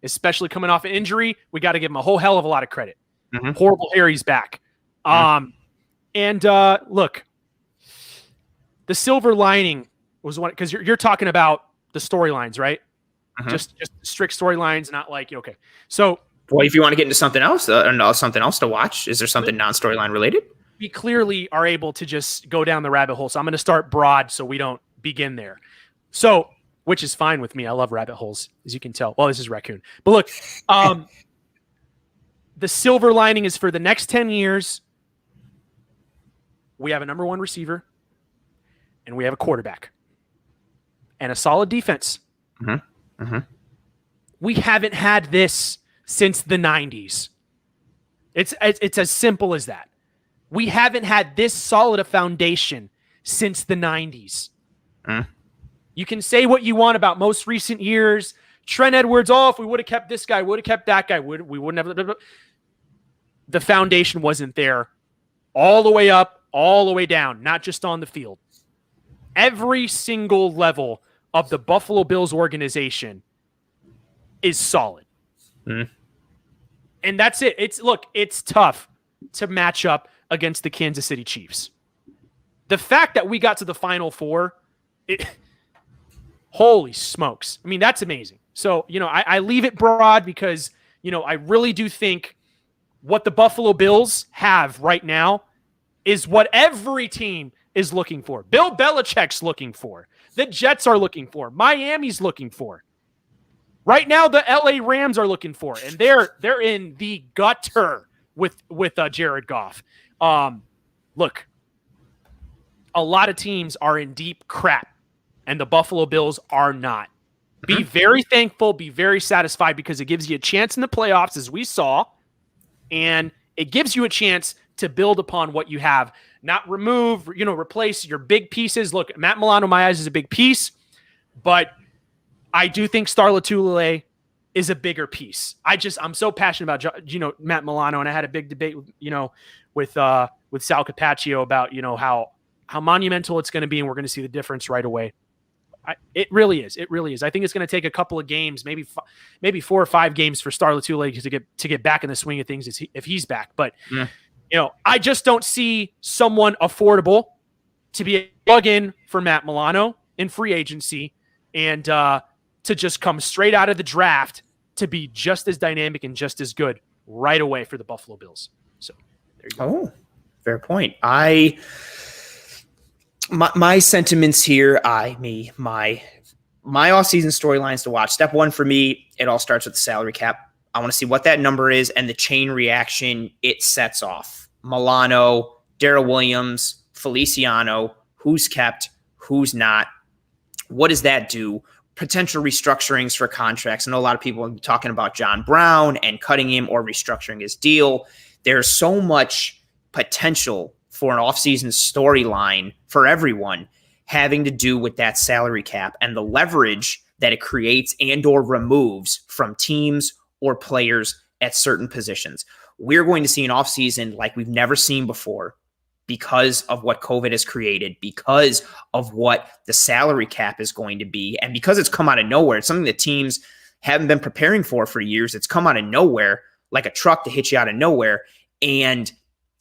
especially coming off an injury. We got to give him a whole hell of a lot of credit. Horrible Harry's back. Look, the silver lining was one, because you're talking about the storylines, right? Just strict storylines, not like, okay. So, well, if you want to get into something else to watch, is there something non-storyline related? We clearly are able to just go down the rabbit hole. So I'm going to start broad so we don't begin there. So, which is fine with me. I love rabbit holes, as you can tell. Well, this is raccoon. But look, the silver lining is for the next 10 years, we have a number one receiver and we have a quarterback and a solid defense. We haven't had this since the 90s. It's as simple as that. We haven't had this solid a foundation since the 90s. You can say what you want about most recent years. Trent Edwards, if we would have kept this guy, would have kept that guy, we wouldn't have. The foundation wasn't there all the way up, all the way down, not just on the field. Every single level of the Buffalo Bills organization is solid. And that's it. It's tough to match up against the Kansas City Chiefs. The fact that we got to the Final Four, holy smokes. I mean, that's amazing. So, I leave it broad because, I really do think what the Buffalo Bills have right now is what every team is looking for. Bill Belichick's looking for. The Jets are looking for. Miami's looking for. Right now, the LA Rams are looking for, and they're in the gutter with Jared Goff. Look, a lot of teams are in deep crap, and the Buffalo Bills are not. Be very thankful, be very satisfied, because it gives you a chance in the playoffs, as we saw, and it gives you a chance to build upon what you have. Not remove, replace your big pieces. Look, Matt Milano, in my eyes, is a big piece, but I do think Star Lotulelei is a bigger piece. I'm so passionate about, Matt Milano, and I had a big debate with Sal Capaccio about, how monumental it's going to be, and we're going to see the difference right away. It really is. It really is. I think it's going to take a couple of games, maybe 4 or 5 games for Star Lotulelei to get back in the swing of things if he's back. But I just don't see someone affordable to be a plug-in for Matt Milano in free agency and to just come straight out of the draft to be just as dynamic and just as good right away for the Buffalo Bills. So there you go. Oh, fair point. My sentiments here, my off-season storylines to watch. Step 1 for me, it all starts with the salary cap. I want to see what that number is and the chain reaction it sets off. Milano, Darrell Williams, Feliciano, who's kept, who's not. What does that do? Potential restructurings for contracts. I know a lot of people are talking about John Brown and cutting him or restructuring his deal. There's so much potential for an offseason storyline for everyone having to do with that salary cap and the leverage that it creates and or removes from teams or players at certain positions. We're going to see an offseason like we've never seen before because of what COVID has created, because of what the salary cap is going to be, and because it's come out of nowhere. It's something that teams haven't been preparing for years. It's come out of nowhere like a truck to hit you out of nowhere. And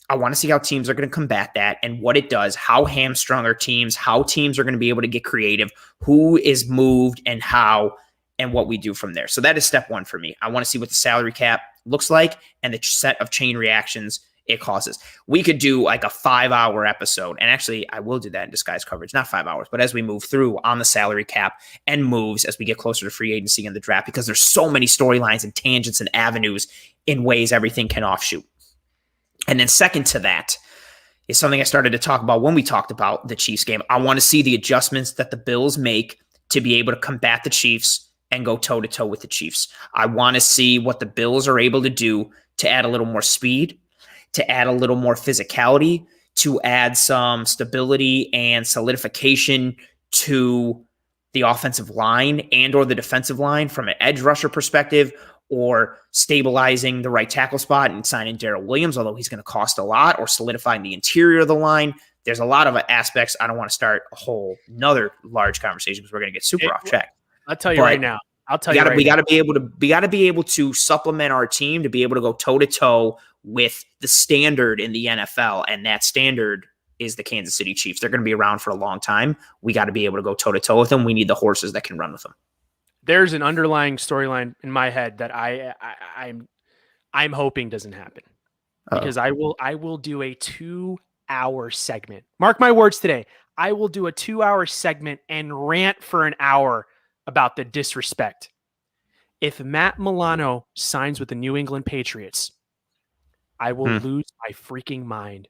I want to see how teams are going to combat that and what it does, how hamstrung are teams, how teams are going to be able to get creative, who is moved and how, and what we do from there. So that is step 1 for me. I want to see what the salary cap looks like and the set of chain reactions it causes. We could do like a 5-hour episode, and actually I will do that in disguise coverage, not 5 hours, but as we move through on the salary cap and moves as we get closer to free agency and the draft, because there's so many storylines and tangents and avenues in ways everything can offshoot. And then second to that is something I started to talk about when we talked about the Chiefs game. I want to see the adjustments that the Bills make to be able to combat the Chiefs and go toe-to-toe with the Chiefs. I want to see what the Bills are able to do to add a little more speed, to add a little more physicality, to add some stability and solidification to the offensive line and or the defensive line from an edge rusher perspective, or stabilizing the right tackle spot and signing Darrell Williams, although he's going to cost a lot, or solidifying the interior of the line. There's a lot of aspects. I don't want to start a whole another large conversation because we're going to get super off track. I'll tell you right now. We got to be able to supplement our team to be able to go toe to toe with the standard in the NFL, and that standard is the Kansas City Chiefs. They're going to be around for a long time. We got to be able to go toe to toe with them. We need the horses that can run with them. There's an underlying storyline in my head that I'm hoping doesn't happen, because I will do a 2-hour segment. Mark my words today. I will do a 2-hour segment and rant for an hour about the disrespect. If Matt Milano signs with the New England Patriots, I will lose my freaking mind.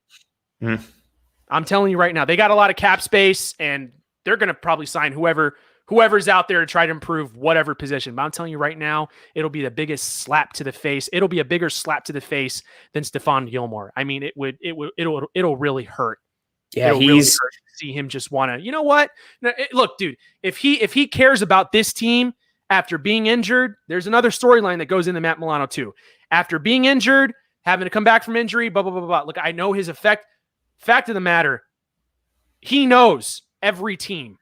I'm telling you right now, they got a lot of cap space and they're going to probably sign whoever's out there to try to improve whatever position. But I'm telling you right now, it'll be the biggest slap to the face. It'll be a bigger slap to the face than Stephon Gilmore. I mean, it'll really hurt. Yeah, it'll really hurt to see him just want to, you know what? Look, dude, if he cares about this team after being injured, there's another storyline that goes into Matt Milano too. After being injured, having to come back from injury, blah, blah, blah, blah. Look, I know his effect. Fact of the matter, he knows every team,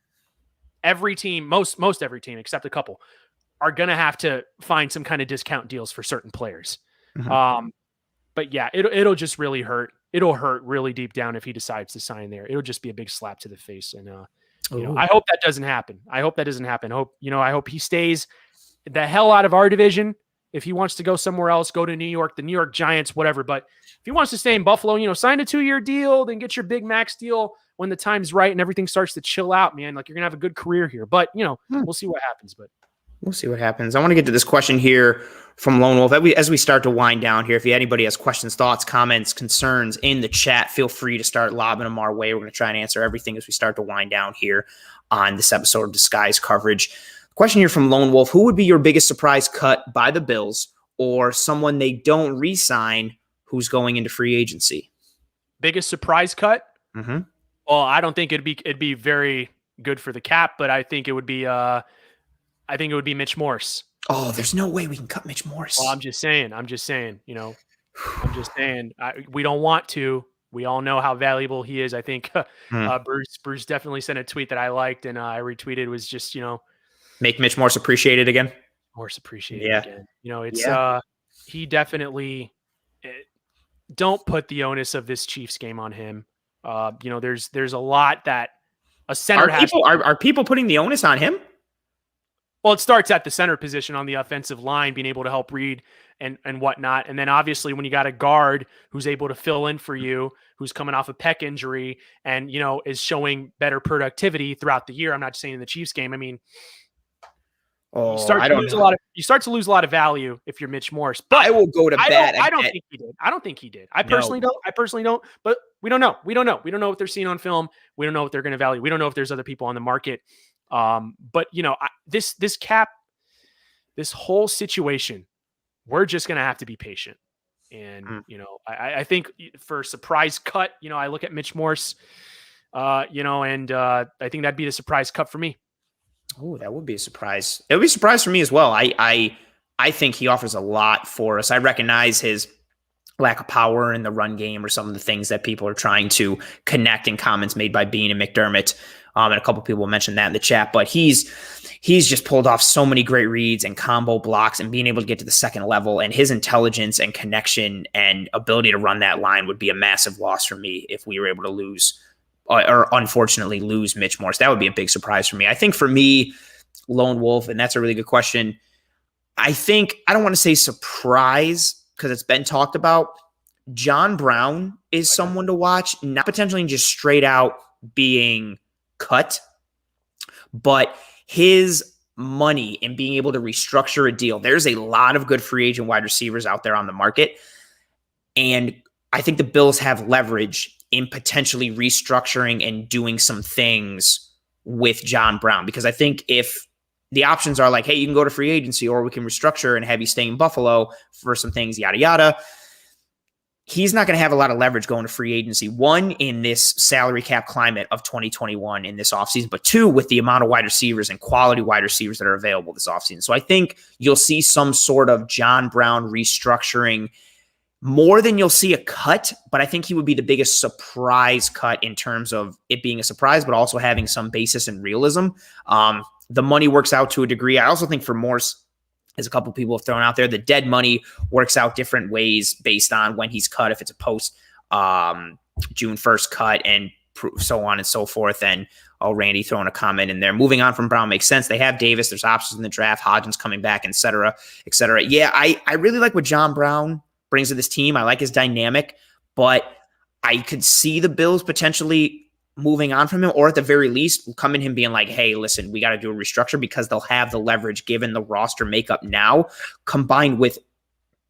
most every team, except a couple, are going to have to find some kind of discount deals for certain players. But yeah, it'll just really hurt. It'll hurt really deep down if he decides to sign there. It'll just be a big slap to the face. And, I hope that doesn't happen. I hope he stays the hell out of our division If he wants to go somewhere else, go to New York, the New York Giants, whatever. But if he wants to stay in Buffalo, sign a 2-year deal, then get your big max deal when the time's right and everything starts to chill out, man. Like, you're going to have a good career here. But, we'll see what happens. But we'll see what happens. I want to get to this question here from Lone Wolf. As we start to wind down here, if anybody has questions, thoughts, comments, concerns in the chat, feel free to start lobbing them our way. We're going to try and answer everything as we start to wind down here on this episode of Disguise Coverage. Question here from Lone Wolf. Who would be your biggest surprise cut by the Bills, or someone they don't re-sign who's going into free agency? Biggest surprise cut? Mm-hmm. Well, I don't think it'd be very good for the cap, but I think it would be Mitch Morris. Oh, there's no way we can cut Mitch Morris. Well, I'm just saying, we don't want to. We all know how valuable he is. I think Bruce definitely sent a tweet that I liked and I retweeted. It was just, make Mitch Morris appreciated again. Morris appreciated again. He definitely don't put the onus of this Chiefs game on him. There's a lot that a center has. Are people putting the onus on him? Well, it starts at the center position on the offensive line, being able to help read and whatnot. And then obviously when you got a guard who's able to fill in for you, who's coming off a pec injury and, is showing better productivity throughout the year. I'm not just saying in the Chiefs game. I mean, you start to lose a lot of value if you're Mitch Morris. But I will go to bat. I don't think he did. I personally don't. But we don't know. We don't know what they're seeing on film. We don't know what they're going to value. We don't know if there's other people on the market. But this cap, this whole situation, we're just going to have to be patient. And, I think for a surprise cut, I look at Mitch Morris, I think that'd be the surprise cut for me. Oh, that would be a surprise. It would be a surprise for me as well. I think he offers a lot for us. I recognize his lack of power in the run game or some of the things that people are trying to connect in comments made by Bean and McDermott. And a couple people mentioned that in the chat, but he's just pulled off so many great reads and combo blocks and being able to get to the second level, and his intelligence and connection and ability to run that line would be a massive loss for me if we were able to lose or unfortunately lose Mitch Morris. That would be a big surprise for me. I think for me, Lone Wolf, and that's a really good question. I don't want to say surprise because it's been talked about. John Brown is someone to watch, not potentially just straight out being cut, but his money and being able to restructure a deal. There's a lot of good free agent wide receivers out there on the market. And I think the Bills have leverage in potentially restructuring and doing some things with John Brown, because I think if the options are like, hey, you can go to free agency or we can restructure and have you stay in Buffalo for some things, yada, yada, he's not going to have a lot of leverage going to free agency. One, in this salary cap climate of 2021 in this offseason, but two, with the amount of wide receivers and quality wide receivers that are available this offseason. So I think you'll see some sort of John Brown restructuring more than you'll see a cut, but I think he would be the biggest surprise cut in terms of it being a surprise, but also having some basis and realism. The money works out to a degree. I also think for Morse, as a couple of people have thrown out there, the dead money works out different ways based on when he's cut, if it's a post June 1st cut and so on and so forth. And Randy throwing a comment in there. Moving on from Brown makes sense. They have Davis. There's options in the draft. Hodgins coming back, et cetera, et cetera. Yeah, I really like what John Brown brings to this team. I like his dynamic, but I could see the Bills potentially moving on from him, or at the very least coming him being like, hey, listen, we got to do a restructure, because they'll have the leverage given the roster makeup now, combined with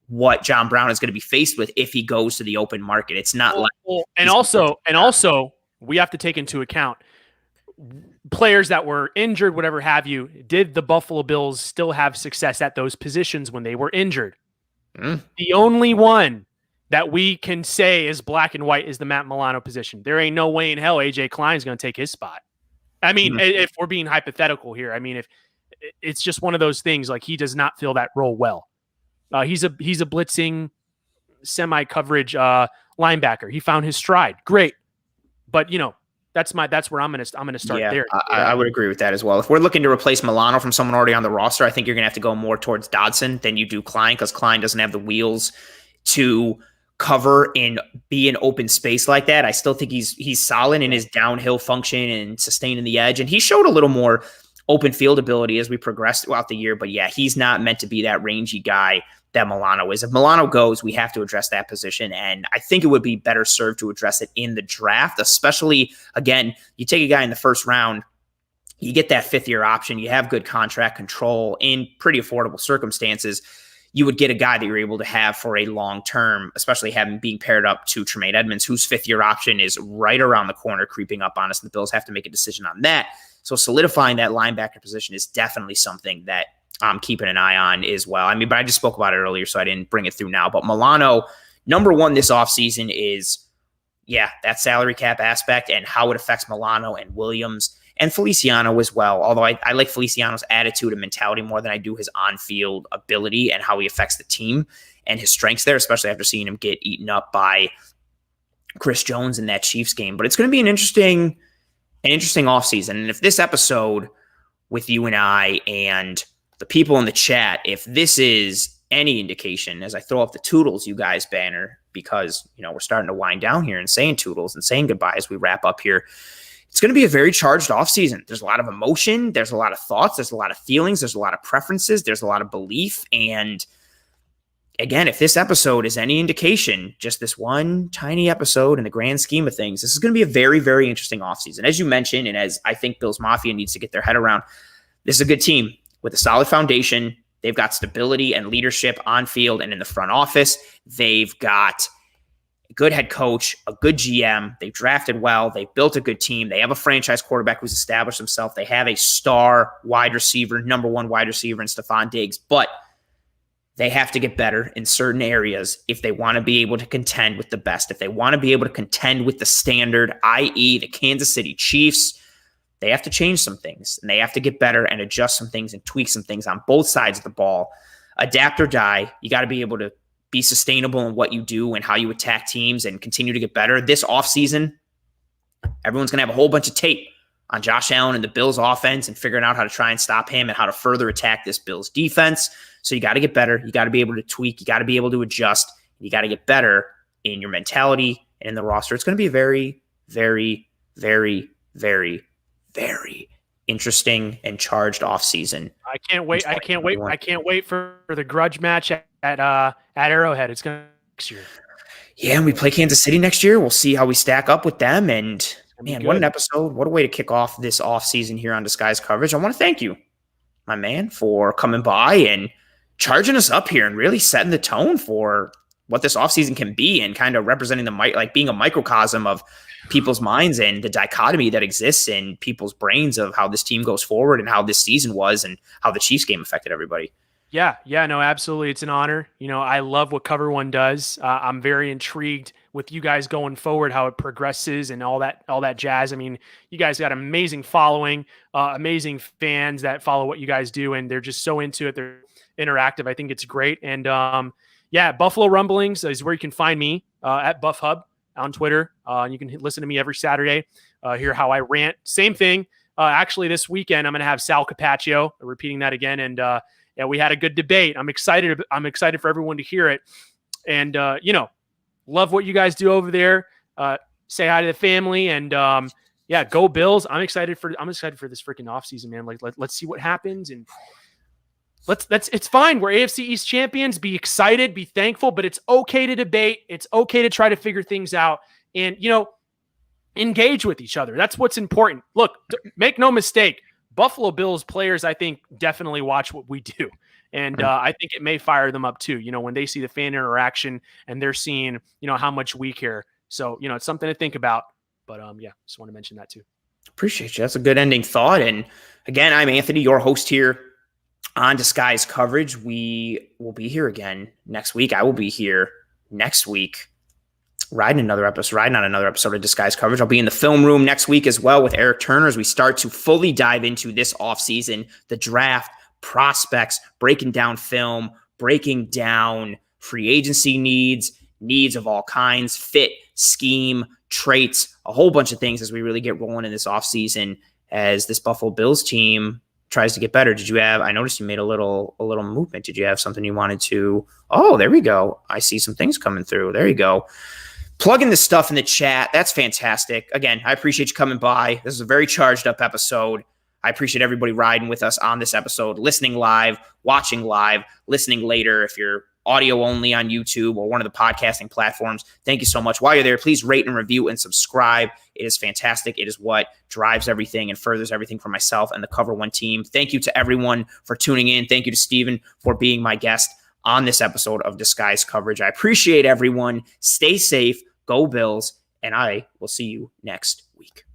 what John Brown is going to be faced with if he goes to the open market. It's not and also we have to take into account players that were injured, whatever have you. Did the Buffalo Bills still have success at those positions when they were injured? The only one that we can say is black and white is the Matt Milano position. There ain't no way in hell AJ Klein's going to take his spot. I mean, if we're being hypothetical here, I mean, if it's just one of those things, like he does not fill that role well. He's a blitzing semi-coverage linebacker. He found his stride. Great. But, that's where I'm going to start there. I would agree with that as well. If we're looking to replace Milano from someone already on the roster, I think you're going to have to go more towards Dodson than you do Klein, because Klein doesn't have the wheels to cover and be in open space like that. I still think he's solid in his downhill function and sustaining the edge. And he showed a little more open field ability as we progress throughout the year. But yeah, he's not meant to be that rangy guy that Milano is. If Milano goes, we have to address that position. And I think it would be better served to address it in the draft, especially, again, you take a guy in the first round, you get that 5th-year option, you have good contract control in pretty affordable circumstances. You would get a guy that you're able to have for a long term, especially having being paired up to Tremaine Edmonds, whose 5th-year option is right around the corner, creeping up on us. And the Bills have to make a decision on that. So solidifying that linebacker position is definitely something that I'm keeping an eye on as well. I mean, but I just spoke about it earlier, so I didn't bring it through now. But Milano, number one this offseason is, that salary cap aspect and how it affects Milano and Williams and Feliciano as well. Although I like Feliciano's attitude and mentality more than I do his on-field ability and how he affects the team and his strengths there, especially after seeing him get eaten up by Chris Jones in that Chiefs game. But it's going to be an interesting offseason. And if this episode with you and I and the people in the chat, if this is any indication, as I throw up the Toodles, you guys banner, because, we're starting to wind down here and saying Toodles and saying goodbye as we wrap up here. It's going to be a very charged offseason. There's a lot of emotion. There's a lot of thoughts. There's a lot of feelings. There's a lot of preferences. There's a lot of belief. And again, if this episode is any indication, just this one tiny episode in the grand scheme of things, this is going to be a very, very interesting offseason. As you mentioned, and as I think Bills Mafia needs to get their head around, this is a good team with a solid foundation. They've got stability and leadership on field and in the front office. They've got a good head coach, a good GM. They've drafted well. They've built a good team. They have a franchise quarterback who's established himself. They have a star wide receiver, number one wide receiver in Stefan Diggs, but they have to get better in certain areas if they want to be able to contend with the best. If they want to be able to contend with the standard, i.e. the Kansas City Chiefs, they have to change some things, and they have to get better and adjust some things and tweak some things on both sides of the ball. Adapt or die. You got to be able to be sustainable in what you do and how you attack teams and continue to get better. This offseason, everyone's going to have a whole bunch of tape on Josh Allen and the Bills offense and figuring out how to try and stop him and how to further attack this Bills defense. So you got to get better. You got to be able to tweak. You got to be able to adjust. You got to get better in your mentality and in the roster. It's going to be a very, very, very, very, very interesting and charged offseason. I can't wait. I can't wait for the grudge match at Arrowhead. It's going to be next year. Yeah, and we play Kansas City next year. We'll see how we stack up with them. And man, what an episode. What a way to kick off this offseason here on Disguise Coverage. I want to thank you, my man, for coming by and charging us up here and really setting the tone for what this offseason can be and kind of representing being a microcosm of people's minds and the dichotomy that exists in people's brains of how this team goes forward and how this season was and how the Chiefs game affected everybody. Yeah, no, absolutely. It's an honor. I love what Cover One does. I'm very intrigued with you guys going forward, how it progresses and all that jazz. I mean, you guys got amazing following, amazing fans that follow what you guys do, and they're just so into it. They're interactive. I think it's great. And Buffalo Rumblings is where you can find me at Buff Hub on Twitter. You can listen to me every Saturday, hear how I rant. Same thing. Actually, this weekend, I'm going to have Sal Capaccio, repeating that again. And we had a good debate. I'm excited for everyone to hear it. And, love what you guys do over there. Say hi to the family and, go Bills. I'm excited for this freaking offseason, man. Let's see what happens. And it's fine. We're AFC East champions. Be excited, be thankful, but it's okay to debate. It's okay to try to figure things out and, engage with each other. That's what's important. Look, make no mistake. Buffalo Bills players, I think, definitely watch what we do. And I think it may fire them up too, when they see the fan interaction and they're seeing, how much we care. So, it's something to think about. But just want to mention that too. Appreciate you. That's a good ending thought. And again, I'm Anthony, your host here on Disguise Coverage. We will be here again next week. I will be here next week riding on another episode of Disguise Coverage. I'll be in the film room next week as well with Eric Turner as we start to fully dive into this offseason, the draft, prospects, breaking down film, breaking down free agency needs of all kinds, fit, scheme, traits, a whole bunch of things as we really get rolling in this offseason as this Buffalo Bills team tries to get better. I noticed you made a little movement. Did you have something you wanted to? Oh, there we go. I see some things coming through. There you go. Plugging this stuff in the chat. That's fantastic. Again, I appreciate you coming by. This is a very charged up episode. I appreciate everybody riding with us on this episode, listening live, watching live, listening later. If you're audio only on YouTube or one of the podcasting platforms, thank you so much. While you're there, please rate and review and subscribe. It is fantastic. It is what drives everything and furthers everything for myself and the Cover One team. Thank you to everyone for tuning in. Thank you to Steven for being my guest on this episode of Disguise Coverage. I appreciate everyone. Stay safe. Go Bills. And I will see you next week.